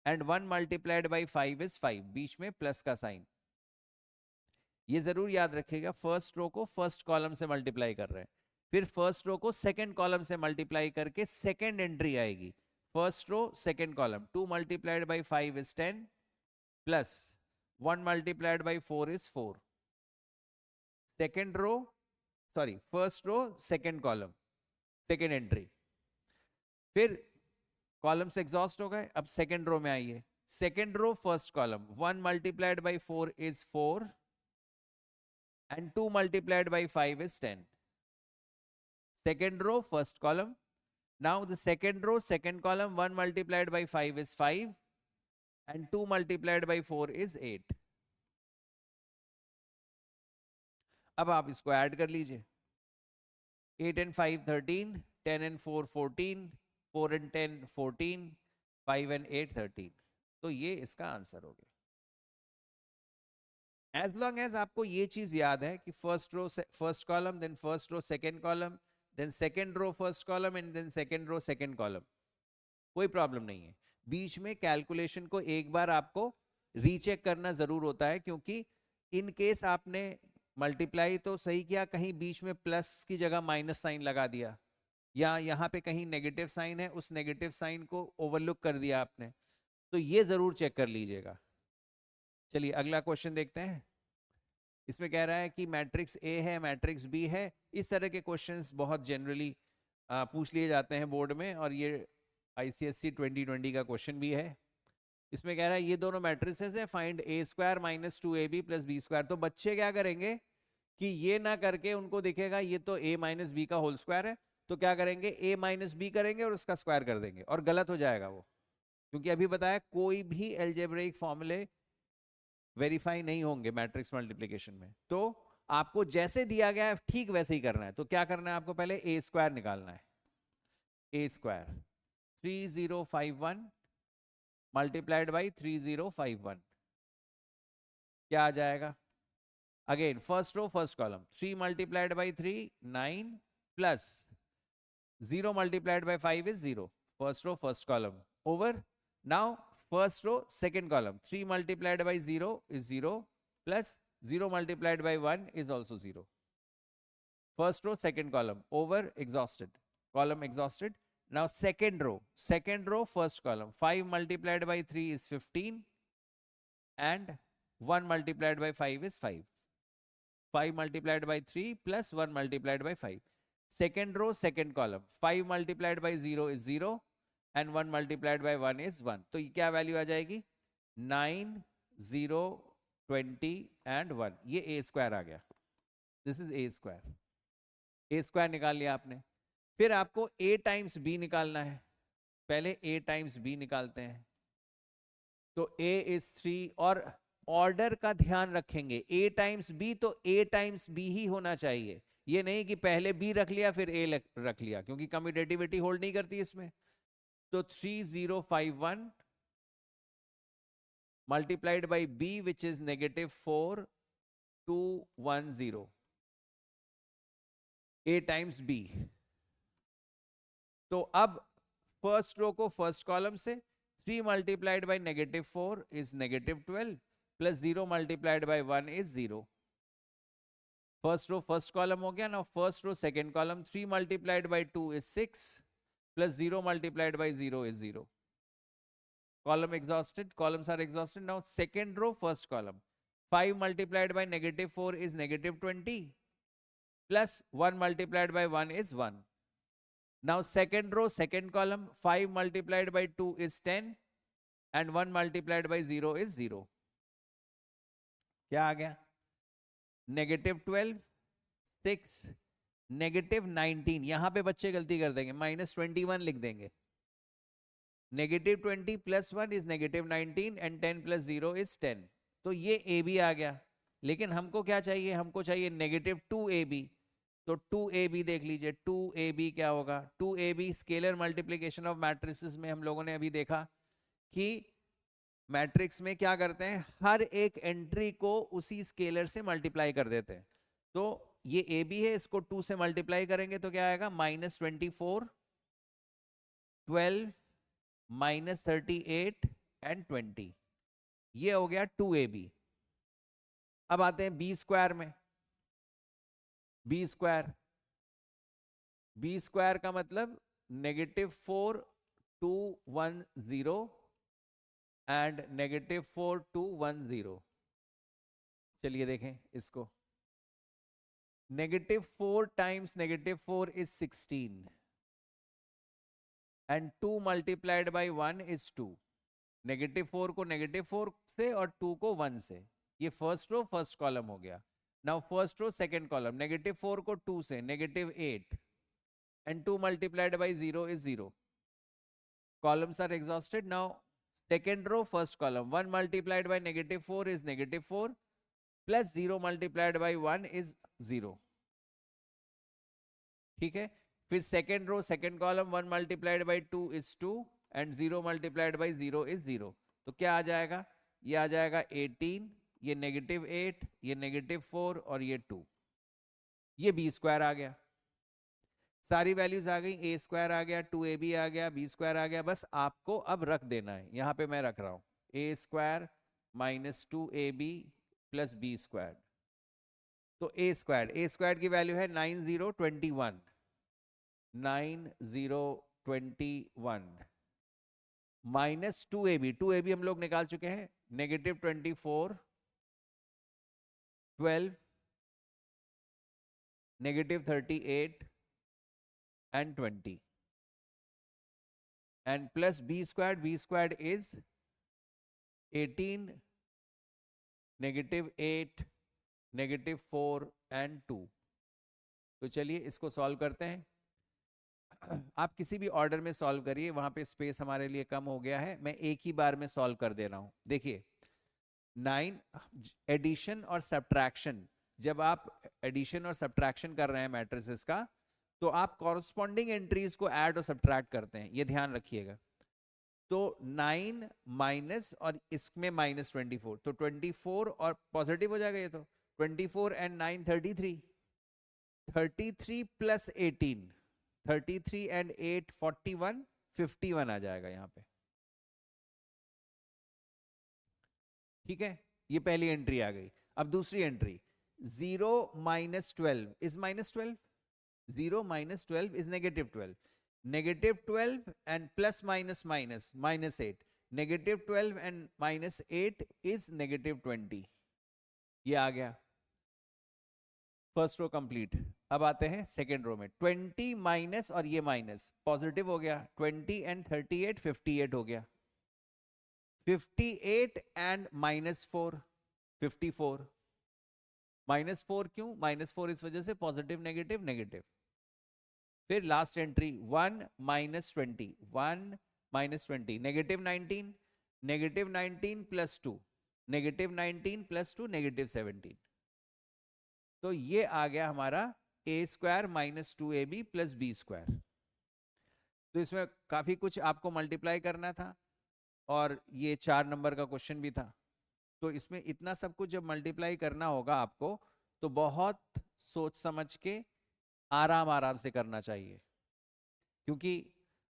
and 1 multiplied by 5 is 5. बीच में प्लस का साइन. ये जरूर याद रखिएगा, फर्स्ट रो को फर्स्ट कॉलम से मल्टीप्लाई कर रहे हैं, फिर फर्स्ट रो को सेकंड कॉलम से मल्टीप्लाई करके सेकंड एंट्री आएगी. First row second column, 2 multiplied by 5 is 10 plus 1 multiplied by 4 is 4. Second row sorry first row second column second entry. फिर कॉलम्स एग्जॉस्ट हो गए. अब सेकंड रो में आइए. Second row first column, 1 multiplied by 4 is 4 and 2 multiplied by 5 is 10. Second row first column. Now the second row second column, 1 multiplied by 5 is 5 and 2 multiplied by 4 is 8. अब आप इसको add कर लीजिए. 8 and 5 13, 10 and 4 14, 4 and 10 14, 5 and 8 13. तो ये इसका answer हो गया. एज लॉन्ग एज आपको ये चीज याद है कि first row first column, then first row second column, then second row first column and then second row second column, कोई प्रॉब्लम नहीं है. बीच में कैलकुलेशन को एक बार आपको रीचेक करना जरूर होता है, क्योंकि इन केस आपने मल्टीप्लाई तो सही किया, कहीं बीच में प्लस की जगह माइनस साइन लगा दिया, या यहाँ पे कहीं नेगेटिव साइन है, उस नेगेटिव साइन को ओवरलुक कर दिया आपने, तो ये जरूर चेक कर लीजिएगा. चलिए अगला क्वेश्चन देखते हैं. इसमें कह रहा है कि मैट्रिक्स ए है, मैट्रिक्स बी है. इस तरह के क्वेश्चंस बहुत जनरली पूछ लिए जाते हैं बोर्ड में, और ये ICSE 2020 का क्वेश्चन भी है. इसमें कह रहा है ये दोनों मैट्रिसेस है, find a square minus 2ab plus B square. तो बच्चे क्या करेंगे कि ये ना करके उनको दिखेगा ये तो a माइनस बी का होल स्क्वायर है, तो क्या करेंगे a माइनस बी करेंगे और उसका स्क्वायर कर देंगे, और गलत हो जाएगा वो. क्योंकि अभी बताया कोई भी एल्जेब्रिक फॉर्मूले वेरीफाई नहीं होंगे मैट्रिक्स मल्टीप्लिकेशन में। तो आपको जैसे दिया गया है ठीक वैसे ही करना है। तो क्या करना है आपको, पहले ए स्क्वायर निकालना है। ए स्क्वायर 3051 मल्टीप्लाइड बाई 3051 क्या आ जाएगा? Again first row first column, 3 multiplied by 3 9 plus 0 multiplied by 5 is 0. First row, first column. Over. Now, first row, second column. 3 multiplied by 0 is 0. Plus 0 multiplied by 1 is also 0. First row, second column. Over. Exhausted. Column exhausted. Now, second row. Second row, first column. 5 multiplied by 3 is 15. And 1 multiplied by 5 is 5. 5 multiplied by 3 plus 1 multiplied by 5. Second row, second column. 5 multiplied by 0 is 0 and 1 multiplied by 1 is 1. तो ये क्या value आ जाएगी? 9, 0, 20 and 1. ये a square आ गया. This is a square. a square निकाल लिया आपने. फिर आपको a टाइम्स b निकालना है. पहले a टाइम्स b निकालते हैं. तो a इज 3 और ऑर्डर का ध्यान रखेंगे. a टाइम्स b तो a टाइम्स b ही होना चाहिए. ये नहीं कि पहले b रख लिया फिर a रख लिया, क्योंकि कम्यूटेटिविटी होल्ड नहीं करती इसमें. तो 3051 multiplied by b which is -4210 a times b. तो अब फर्स्ट रो को फर्स्ट कॉलम से 3 multiplied by -4 is -12 plus 0 multiplied by 1 is 0. First row first column हो गया ना. First row second column, 3 multiplied by 2 is 6 plus 0 multiplied by 0 is 0. Column exhausted, columns are exhausted. Now second row first column, 5 multiplied by -4 is -20 plus 1 multiplied by 1 is 1. Now second row second column, 5 multiplied by 2 is 10 and 1 multiplied by 0 is 0. क्या आ गया? -12, 6, -19. यहां पे बच्चे गलती कर देंगे, -21 लिख देंगे. -20 plus 1 is -19 and 10 plus 0 is 10. तो ये ए बी आ गया. लेकिन हमको क्या चाहिए? हमको चाहिए -2ab. तो 2ab देख लीजिए. 2ab क्या होगा? 2ab scalar multiplication of matrices में हम लोगों ने अभी देखा कि मैट्रिक्स में क्या करते हैं, हर एक एंट्री को उसी स्केलर से मल्टीप्लाई कर देते हैं. तो ये ए बी है, इसको 2 से मल्टीप्लाई करेंगे तो क्या आएगा? -24, 12, -38 एंड 20. ये हो गया 2ab. अब आते हैं बी स्क्वायर में. बी स्क्वायर, बी स्क्वायर का मतलब -4, 2, 1, 0 एंड -4, 2, 1, 0. चलिए देखें इसको. -4 times -4 is 16 and 2 multiplied by 1 is 2. -4 को -4 से और 2 को 1 से. ये फर्स्ट रो फर्स्ट कॉलम हो गया. Now first row second column, -4 को 2 से -8 and 2 multiplied by 0 is 0. Columns are exhausted. Now second row first column, 1 multiplied by -4 is -4 plus 0 multiplied by 1 is 0. ठीक है. फिर second row second column, 1 multiplied by 2 is 2 and 0 multiplied by 0 is 0. तो क्या आ जाएगा? ये आ जाएगा 18, ये -8, ये -4 और ये 2. ये बी स्क्वायर आ गया. सारी वैल्यूज आ गई. ए स्क्वायर आ गया, 2ab आ गया, बी स्क्वायर आ गया. बस आपको अब रख देना है. यहां पे मैं रख रहा हूं A square -2ab plus B square. तो ए स्क्वायर की वैल्यू है 9021. 9021 -2ab हम लोग निकाल चुके हैं. -24, 12, -38 and 20 and plus b squared is 18, -8, -4 and 2. तो चलिए इसको सॉल्व करते हैं. आप किसी भी ऑर्डर में सॉल्व करिए, वहां पे स्पेस हमारे लिए कम हो गया है. मैं एक ही बार में सॉल्व कर दे रहा हूं. देखिए 9 एडिशन और सब्ट्रैक्शन, जब आप एडिशन और सब्ट्रैक्शन कर रहे हैं मैट्रिसेस का, तो आप कॉरस्पॉन्डिंग एंट्रीज को ऐड और सब्ट्रैक्ट करते हैं, ये ध्यान रखिएगा। तो 9 माइनस और इसमें -24, तो 24 और पॉजिटिव हो जाएगा ये, तो 24 एंड 9 33, 33 प्लस 18, 33 एंड 8 41, 51 आ जाएगा यहां पे। ठीक है, ये पहली एंट्री आ गई। अब दूसरी entry, 0 minus 12 is -12, 0 minus 12 is -12, -12 and plus minus minus -8, -12 and -8 is -20, ये आ गया फर्स्ट रो कंप्लीट। अब आते हैं सेकेंड रो में, 20 माइनस और ये माइनस पॉजिटिव हो गया, 20 एंड 38 58 हो गया, 58 एंड -4 54, -4 क्यों, -4 इस वजह से पॉजिटिव नेगेटिव नेगेटिव। फिर last entry 1 minus 20, 1 minus 20, -19, -19 plus 2, -19 plus 2 -17, तो ये आ गया हमारा a² minus 2ab plus b²। तो इसमें काफी कुछ आपको मल्टीप्लाई करना था और ये 4 नंबर का क्वेश्चन भी था, तो इसमें इतना सब कुछ जब मल्टीप्लाई करना होगा आपको, तो बहुत सोच समझ के आराम आराम से करना चाहिए, क्योंकि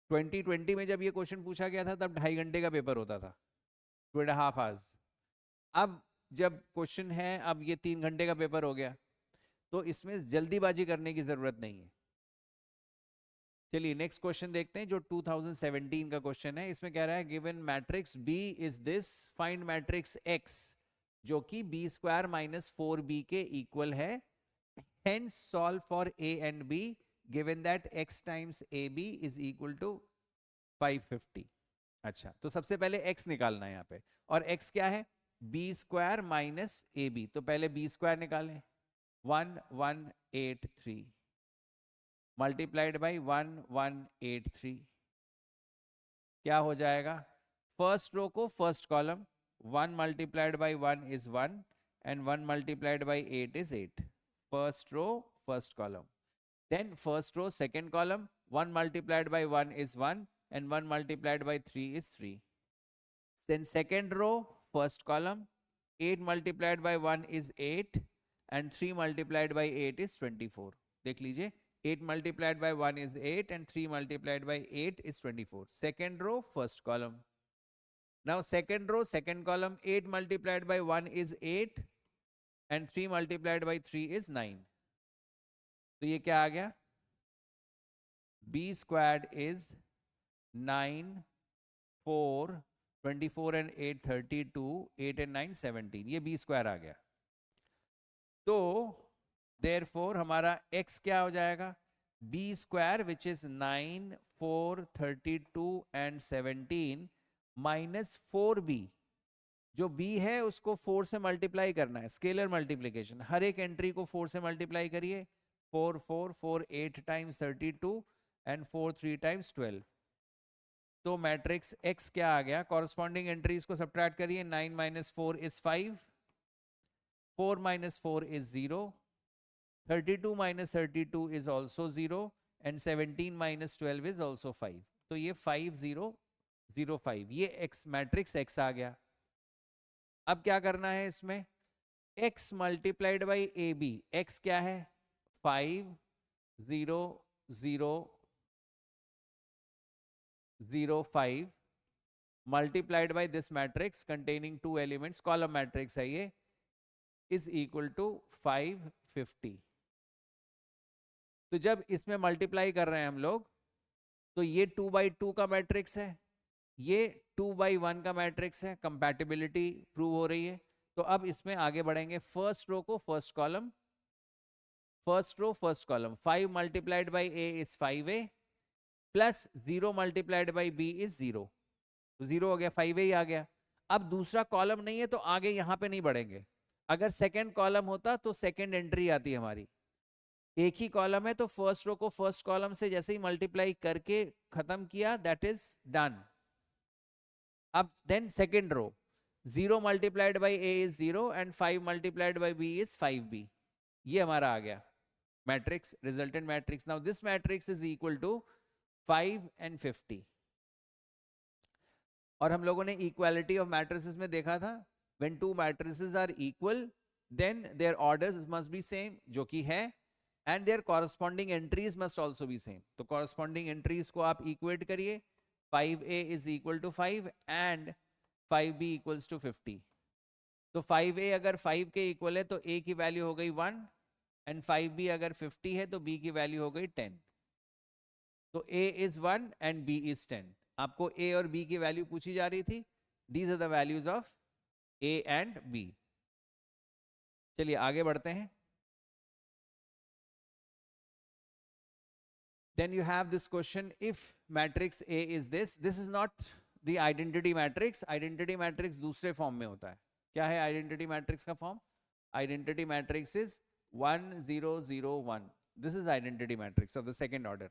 2020 में जब ये क्वेश्चन पूछा गया था तब 2.5 घंटे का पेपर होता था, 2.5 आवर्स। अब जब क्वेश्चन है, अब ये 3 घंटे का पेपर हो गया, तो इसमें जल्दीबाजी करने की जरूरत नहीं है। चलिए नेक्स्ट क्वेश्चन देखते हैं, जो 2017 का क्वेश्चन है। इसमें कह रहा है given matrix B is this, find matrix X जो कि B² माइनस 4B के इक्वल है, hence solve for A and B given that X times AB is equal to 550। अच्छा, तो सबसे पहले X निकालना है यहाँ पे, और X क्या है, B² माइनस AB, तो पहले B² निकालें, 1183 मल्टीप्लाइड बाई 1183, क्या हो जाएगा, फर्स्ट रो को first column, 1 multiplied by 1 is 1 and 1 multiplied by 8 is 8, first row first column, then first row second column, 1 multiplied by 1 is 1 and 1 multiplied by 3 is 3, then second row first column, 8 multiplied by 1 is 8 and 3 multiplied by 8 is 24, देख लीजिए 8 multiplied by 1 is 8 and 3 multiplied by 8 is 24, second row first column, now second row second column, 8 multiplied by 1 is 8 and 3 multiplied by 3 is 9, तो ये क्या आ गया, B² is 9 4 24 and 8 32, 8 and 9 17, ये B² आ गया। तो therefore हमारा X क्या हो जाएगा, B² which is 9 4 32 and 17 minus 4B, जो B है उसको 4 से मल्टीप्लाई करना है, स्केलर मल्टीप्लिकेशन, हर एक एंट्री को 4 से मल्टीप्लाई करिए, 4 4 4 8 टाइम्स 32 एंड 4 3 टाइम्स 12, तो मैट्रिक्स X क्या आ गया, कॉरस्पॉन्डिंग एंट्रीज को सब्ट्रैक्ट करिए, 9 minus 4 is 5, 4 minus 4 is 0, 32 minus 32 is also 0 and 17 minus 12 is also 5, तो ये 5005, ये X मैट्रिक्स X आ गया। अब क्या करना है इसमें, x multiplied by A B, X क्या है 5 0 0 0 5 multiplied by this matrix containing 2 elements, column matrix है ये, इज इक्वल टू 550। तो जब इसमें मल्टीप्लाई कर रहे हैं हम लोग, तो ये 2/2 का मैट्रिक्स है, ये 2/1 का मैट्रिक्स है, कंपैटिबिलिटी प्रूव हो रही है। तो अब इसमें आगे बढ़ेंगे, फर्स्ट रो को first column, first row first column, 5 multiplied by a is 5a plus 0 multiplied by b is 0, तो 0 हो गया, 5a ही आ गया। अब दूसरा कॉलम नहीं है तो आगे यहां पे नहीं बढ़ेंगे, अगर सेकेंड कॉलम होता तो सेकेंड एंट्री आती हमारी, एक ही कॉलम है तो फर्स्ट रो को फर्स्ट कॉलम से जैसे ही मल्टीप्लाई करके खत्म किया, दैट इज डन। अब then second row, 0 multiplied by a is 0 and 5 multiplied by b is 5b. ये हमारा आ गया matrix, resultant matrix. Now this matrix is equal to 5 and 50. और हम लोगों ने इक्वालिटी ऑफ मैट्रिसेस में देखा था, when two matrices are equal then their orders must be same, जो कि है, and their corresponding entries must also be same. तो कॉरस्पॉन्डिंग एंट्रीज को आप इक्वेट करिए. 5a is equal to 5 and 5b equals to 50. तो 5a अगर 5 के इक्वल है तो a की वैल्यू हो गई 1 एंड 5b अगर 50 है तो b की वैल्यू हो गई 10. तो a is 1 and b is 10. आपको a और b की वैल्यू पूछी जा रही थी. These are the values of a and b. चलिए आगे बढ़ते हैं. Then you have this question, if matrix A is this is not the identity matrix. Identity matrix दूसरे फॉर्म में होता है. क्या है identity matrix का form? Identity matrix is 1 0 0 1. This is identity matrix of the second order.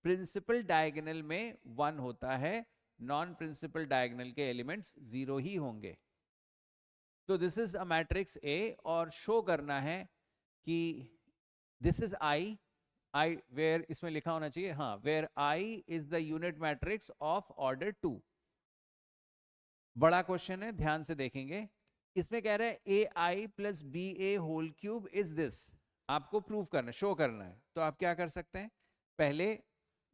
Principal diagonal में 1 होता है, non principal diagonal के एलिमेंट्स 0 ही होंगे. तो this is a matrix A और शो करना है कि this is I वेयर इसमें लिखा होना चाहिए, हाँ, where I is the unit matrix of order 2. बड़ा क्वेश्चन है, ध्यान से देखेंगे. इसमें कह रहा है A I plus B A whole cube is this. आपको प्रूव करना, शो करना है. तो आप क्या कर सकते हैं, पहले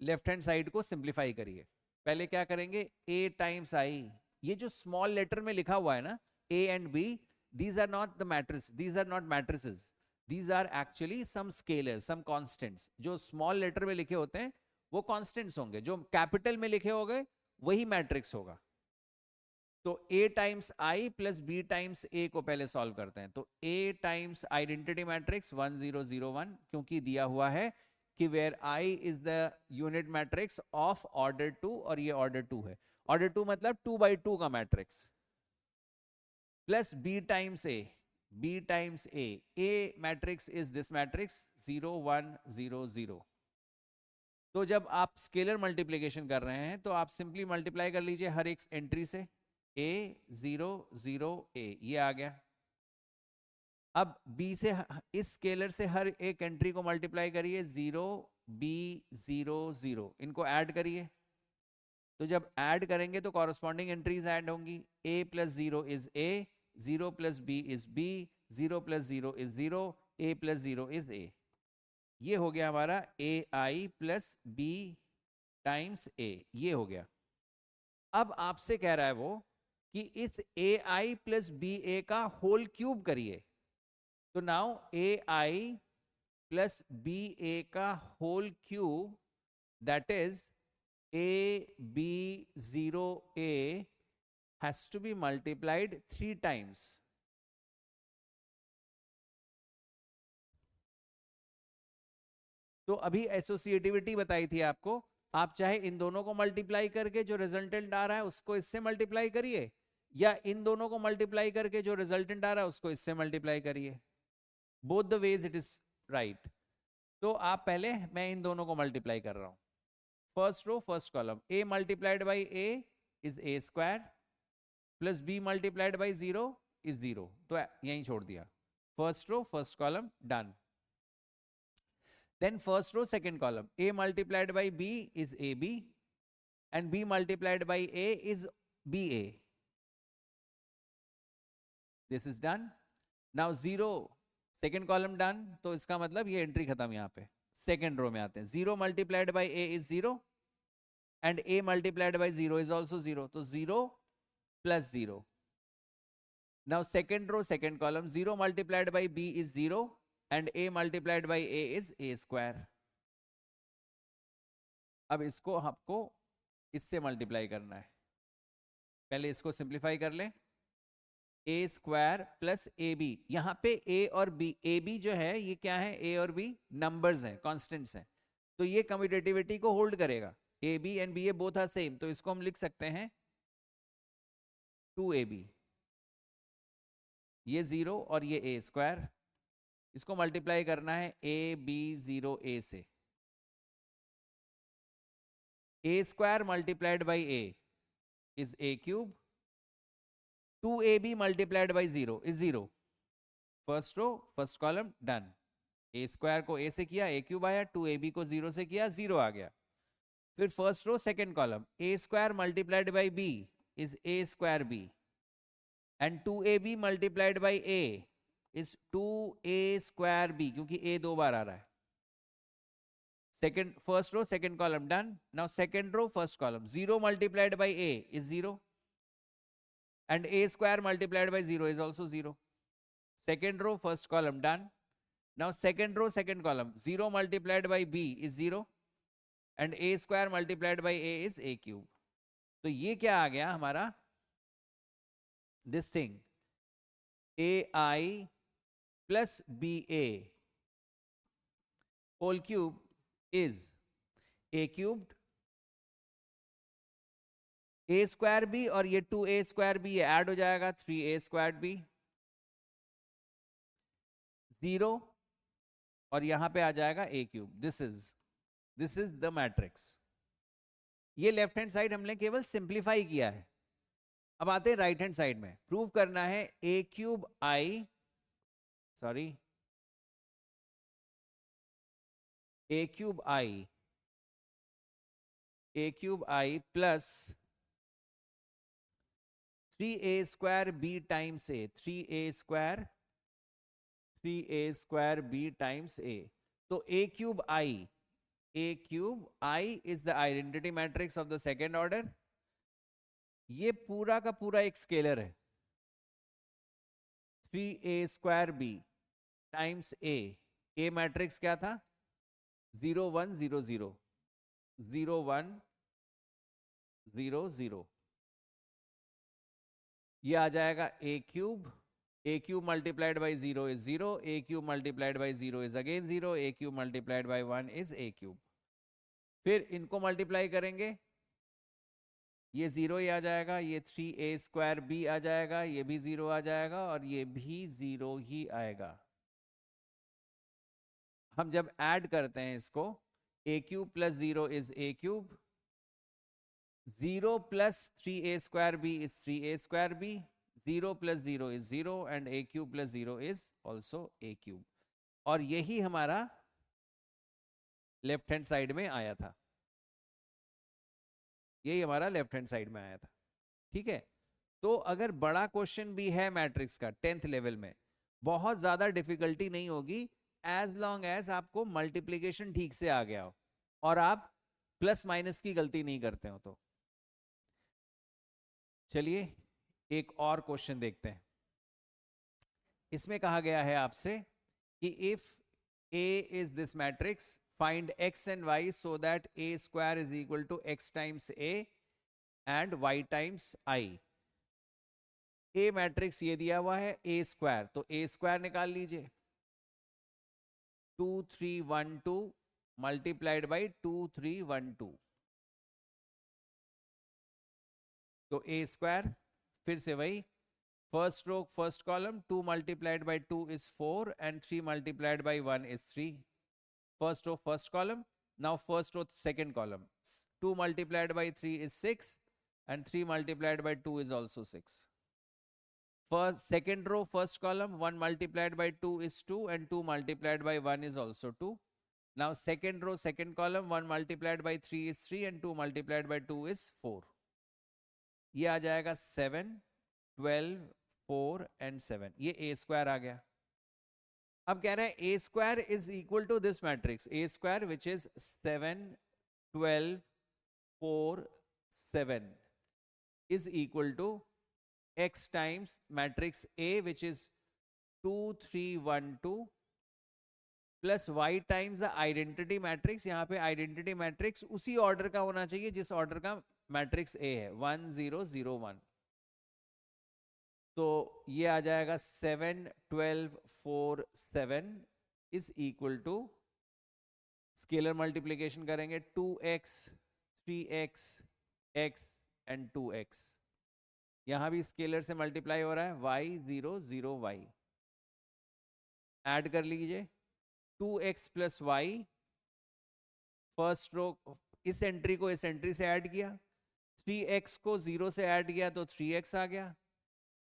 लेफ्ट हैंड साइड को सिंप्लीफाई करिए. पहले क्या करेंगे, ए टाइम्स आई. ये जो स्मॉल लेटर में लिखा हुआ है ना, a and b, these are not the matrix, these are not matrices. These are actually some scalars, some constants. जो स्मॉल लेटर में लिखे होते हैं वो कांस्टेंट्स होंगे, जो कैपिटल में लिखे होंगे वही मैट्रिक्स होगा. तो a times i plus b times a को पहले सॉल्व करते हैं. तो a टाइम्स आइडेंटिटी मैट्रिक्स 1 0 0 1, क्योंकि दिया हुआ है कि where i is the unit matrix of order 2 और ये ऑर्डर 2 है. ऑर्डर 2 मतलब 2 by 2 का matrix, plus b times a. B times A. A matrix is this matrix 0 1 0 0. तो जब आप स्केलर मल्टीप्लिकेशन कर रहे हैं तो आप सिंपली मल्टीप्लाई कर लीजिए हर एक एंट्री से. A 0 0 A ये आ गया. अब B से, इस स्केलर से हर एक एंट्री को मल्टीप्लाई करिए. 0 B 0 0, इनको ऐड करिए. तो जब ऐड करेंगे तो कॉरस्पॉन्डिंग एंट्रीज ऐड होंगी. A plus 0 is A, 0 plus b is b, 0 plus 0 is 0, a plus 0 is a. ये हो गया हमारा ai plus b times a. ये हो गया. अब आपसे कह रहा है वो कि इस ai plus ba का होल क्यूब करिए. तो नाउ ai plus ba का whole cube, that is ab0a has to be multiplied 3 times. तो अभी एसोसिएटिविटी बताई थी आपको. आप चाहे इन दोनों को मल्टीप्लाई करके जो रिजल्टेंट आ रहा है उसको इससे मल्टीप्लाई करिए, या इन दोनों को मल्टीप्लाई करके जो रिजल्टेंट आ रहा है उसको इससे मल्टीप्लाई करिए. Both the ways it is right. तो आप पहले, मैं इन दोनों को मल्टीप्लाई कर रहा हूं. First row first column, a multiplied by a is a square, plus b multiplied by 0 is 0. तो यहीं छोड़ दिया. First row first column done. Then first row second column, a multiplied by b is ab and b multiplied by a is ba. This is done. Now 0 second column done. तो इसका मतलब ये entry खत्म. यहां पे second row में आते हैं. 0 multiplied by a is 0 and a multiplied by 0 is also 0. तो 0 plus 0. Now second row second column, 0 multiplied by b is 0 and a multiplied by a is a square. अब इसको आपको इससे मल्टीप्लाई करना है. पहले इसको सिंप्लीफाई कर लें. a square plus a b. यहां पे a और b, a b जो है ये क्या है, a और b नंबर्स हैं, कॉन्स्टेंट्स हैं. तो ये कम्यूटेटिविटी को होल्ड करेगा. a b and b a both are same. तो इसको हम लिख सकते हैं 2ab. ये 0 और ये a स्क्वायर. इसको मल्टीप्लाई करना है ab0a से. a square multiplied by a is a cube 2ab multiplied by 0 is 0. First row first column done. A square को ए से किया ए क्यूब आया, 2ab को 0 से किया 0 आ गया. फिर first row second column a square multiplied by b is a square b and 2ab multiplied by a is 2a square b, क्योंकि a 2 बार आ रहा है. Second, first row, second column done. Now second row, first column. 0 multiplied by a is 0. And a square multiplied by 0 is also 0. Second row, first column done. Now second row, second column. 0 multiplied by b is 0. And a square multiplied by a is a cube. तो ये क्या आ गया हमारा? This thing. ai plus ba whole cube is a cubed a square b और ये 2a square B ये add हो जाएगा 3a स्क्वायर बी 0 और यहां पे आ जाएगा a cube. This is the matrix. ये लेफ्ट हैंड साइड हमने केवल सिंप्लीफाई किया है. अब आते हैं राइट हैंड साइड में. प्रूव करना है a cube I a cube I plus 3a square b times a 3a square b times a. तो a cube I is the identity matrix of the second order. ये पूरा का पूरा एक scalar है. 3a square b times a matrix क्या था? 0 1 0 0 0 1 0 0. ये आ जाएगा a cube multiplied by 0 is 0, a cube multiplied by 0 is again 0, a cube multiplied by 1 is a cube. फिर इनको मल्टीप्लाई करेंगे, ये 0 ही आ जाएगा, ये 3a स्क्वायर b आ जाएगा, ये भी 0 आ जाएगा और ये भी 0 ही आएगा. हम जब ऐड करते हैं इसको, a cube plus 0 is a cube, 0 plus 3a square b is 3a square b, 0 plus 0 is 0 and a cube plus 0 is also a cube. और यही हमारा लेफ्ट हैंड साइड में आया था. यही हमारा लेफ्ट हैंड साइड में आया था. ठीक है. तो अगर बड़ा क्वेश्चन भी है मैट्रिक्स का 10th लेवल में, बहुत ज्यादा डिफिकल्टी नहीं होगी एज लॉन्ग एज आपको मल्टीप्लीकेशन ठीक से आ गया हो और आप प्लस माइनस की गलती नहीं करते हो. तो चलिए एक और क्वेश्चन देखते हैं. इसमें कहा गया है आपसे कि if A is this matrix, find x and y so that a square is equal to x times a and y times i. A matrix ये दिया हुआ है a स्क्वायर, तो a स्क्वायर निकाल लीजिए. 2 3 1 2 मल्टीप्लाइड बाई 2 3 1 2. तो a square, फिर से वही first row first column, 2 multiplied by 2 is 4 and 3 multiplied by 1 is 3. First row first column. Now first row second column, 2 multiplied by 3 is 6 and 3 multiplied by 2 is also 6. First second row first column, 1 multiplied by 2 is 2 and 2 multiplied by 1 is also 2. Now second row second column, 1 multiplied by 3 is 3 and 2 multiplied by 2 is 4. ये आ जाएगा 7 12 4 and 7. ये a square आ गया. अब कह रहे हैं a square is equal to this matrix a square which is 7 12 4 7 is equal to x times matrix A which is 2 3 1 2 plus y times the identity matrix. यहां पे identity matrix उसी order का होना चाहिए जिस ऑर्डर का मैट्रिक्स A है, 1 0 0 1. तो ये आ जाएगा 7 12 4 7 is equal to, scalar multiplication करेंगे 2x 3x x and 2x. यहां भी स्केलर से मल्टीप्लाई हो रहा है, y 0 0 y. ऐड कर लीजिए 2x plus Y, first row इस एंट्री को इस एंट्री से ऐड किया, 3x को 0 से ऐड किया तो 3x आ गया,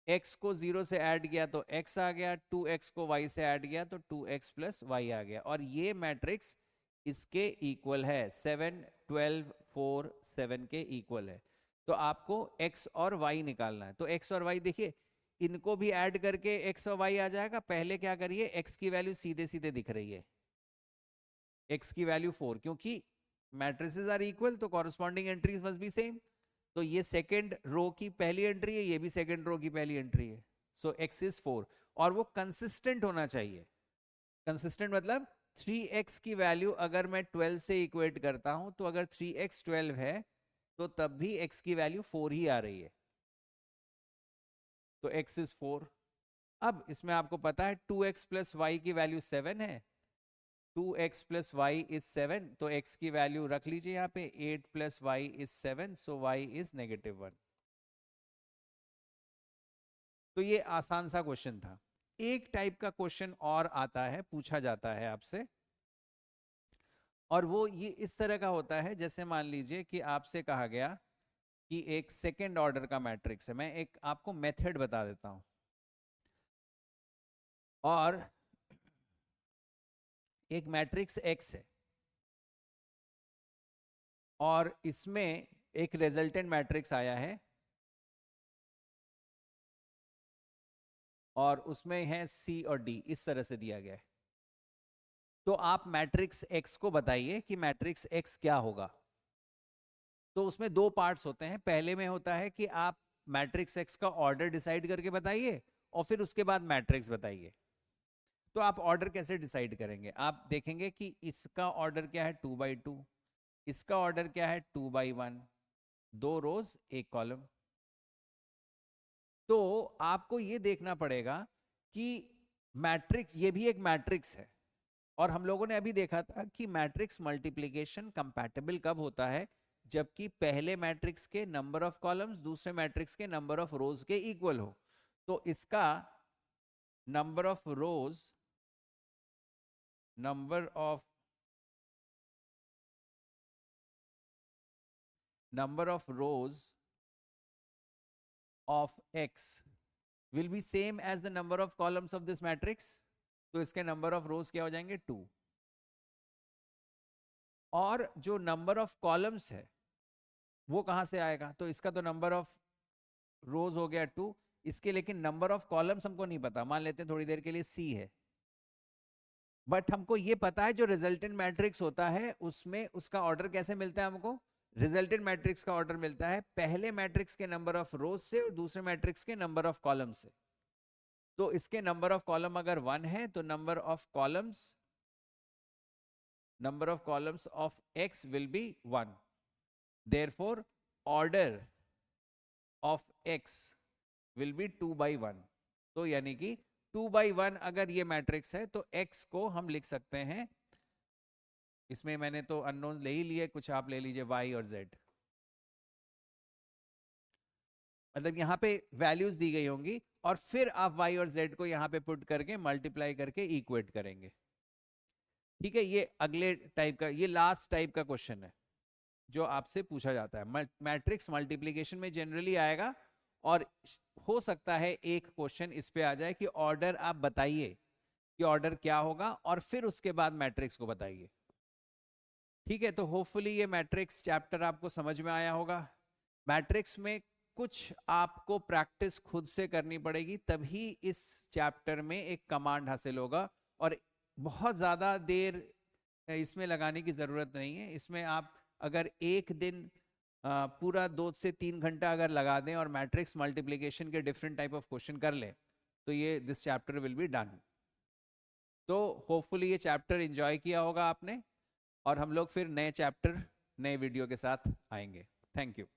x को 0 से ऐड किया तो x आ गया, 2x को y से ऐड किया तो 2x प्लस y आ गया, और ये मैट्रिक्स इसके इक्वल है, 7 12 4 7 के इक्वल है। तो आपको x और y निकालना है। तो x और y देखिए, इनको भी ऐड करके x और y आ जाएगा। पहले क्या करिए, x की वैल्यू सीधे सीधे दिख रही है, x की वैल्यू 4, क्योंकि मैट्रिसेस आर इक्वल तो corresponding entries must be same. तो ये सेकेंड रो की पहली एंट्री है, ये भी सेकेंड रो की पहली एंट्री है। सो x इज 4, और वो कंसिस्टेंट होना चाहिए। कंसिस्टेंट मतलब 3x की वैल्यू अगर मैं 12 से इक्वेट करता हूं, तो अगर 3x 12 है तो तब भी x की वैल्यू 4 ही आ रही है। तो x इज 4। अब इसमें आपको पता है 2x प्लस वाई की वैल्यू 7 है, 2x प्लस वाई इज 7, तो x की वैल्यू रख लीजिए यहाँ पे, 8 plus y is 7, so y इज -1। तो ये आसान सा क्वेश्चन था। एक टाइप का क्वेश्चन और आता है, पूछा जाता है आपसे, और वो ये इस तरह का होता है, जैसे मान लीजिए कि आपसे कहा गया कि एक सेकेंड ऑर्डर का मैट्रिक्स है। मैं एक आपको मेथड बता देता हूं, और एक मैट्रिक्स x है, और इसमें एक रिजल्टेंट मैट्रिक्स आया है, और उसमें है C और D, इस तरह से दिया गया है। तो आप मैट्रिक्स x को बताइए कि मैट्रिक्स x क्या होगा। तो उसमें दो पार्ट्स होते हैं। पहले में होता है कि आप मैट्रिक्स x का ऑर्डर डिसाइड करके बताइए, और फिर उसके बाद मैट्रिक्स बताइए। तो आप ऑर्डर कैसे डिसाइड करेंगे? आप देखेंगे कि इसका ऑर्डर क्या है, 2x2, इसका ऑर्डर क्या है, 2x1, 2 रोज 1 कॉलम। तो आपको ये देखना पड़ेगा कि मैट्रिक्स, ये भी एक मैट्रिक्स है, और हम लोगों ने अभी देखा था कि मैट्रिक्स मल्टीप्लिकेशन कंपैटिबल कब होता है, जबकि पहले मैट्रिक्स के नंबर ऑफ कॉलम्स दूसरे मैट्रिक्स के नंबर ऑफ रोज के इक्वल हो। तो इसका number of rose, number of rows of x will be same as the number of columns of this matrix। तो इसके नंबर ऑफ रोज क्या हो जाएंगे, 2। और जो नंबर ऑफ कॉलम्स है वो कहां से आएगा? तो इसका तो नंबर ऑफ रोज हो गया 2, इसके लेकिन नंबर ऑफ कॉलम्स हमको नहीं पता। मान लेते हैं थोड़ी देर के लिए C है, बट हमको ये पता है जो रिजल्टेंट मैट्रिक्स होता है उसमें उसका ऑर्डर कैसे मिलता है हमको। रिजल्टेंट मैट्रिक्स का ऑर्डर मिलता है पहले मैट्रिक्स के नंबर ऑफ रोज से और दूसरे मैट्रिक्स के नंबर ऑफ कॉलम से। तो इसके नंबर ऑफ कॉलम अगर 1 है तो number of columns of x will be 1। Therefore order of x will be 2x1। तो यानी कि 2x1 अगर ये मैट्रिक्स है तो x को हम लिख सकते हैं, इसमें मैंने तो अननोन ले ही लिए, कुछ आप ले लीजिए y और z। मतलब यहां पे वैल्यूज दी गई होंगी, और फिर आप y और z को यहां पे पुट करके मल्टीप्लाई करके इक्वेट करेंगे। ठीक है, ये अगले टाइप का, ये लास्ट टाइप का क्वेश्चन है जो आपसे पूछा जाता है। मैट्रिक्स मल्टीप्लिकेशन में जनरली आएगा, और हो सकता है एक क्वेश्चन इस पे आ जाए कि ऑर्डर आप बताइए कि ऑर्डर क्या होगा, और फिर उसके बाद मैट्रिक्स को बताइए। ठीक है, तो होपफुली ये मैट्रिक्स चैप्टर आपको समझ में आया होगा। मैट्रिक्स में कुछ आपको प्रैक्टिस खुद से करनी पड़ेगी, तभी इस चैप्टर में एक कमांड हासिल होगा, और बहुत ज्यादा देर इसमें लगाने की जरूरत नहीं है। इसमें आप अगर एक दिन पूरा 2 से 3 घंटा अगर लगा दें और मैट्रिक्स मल्टीप्लिकेशन के डिफरेंट टाइप ऑफ क्वेश्चन कर लें, तो ये this chapter will be done. तो होपफुली ये चैप्टर एंजॉय किया होगा आपने, और हम लोग फिर नए चैप्टर नए वीडियो के साथ आएंगे। Thank you.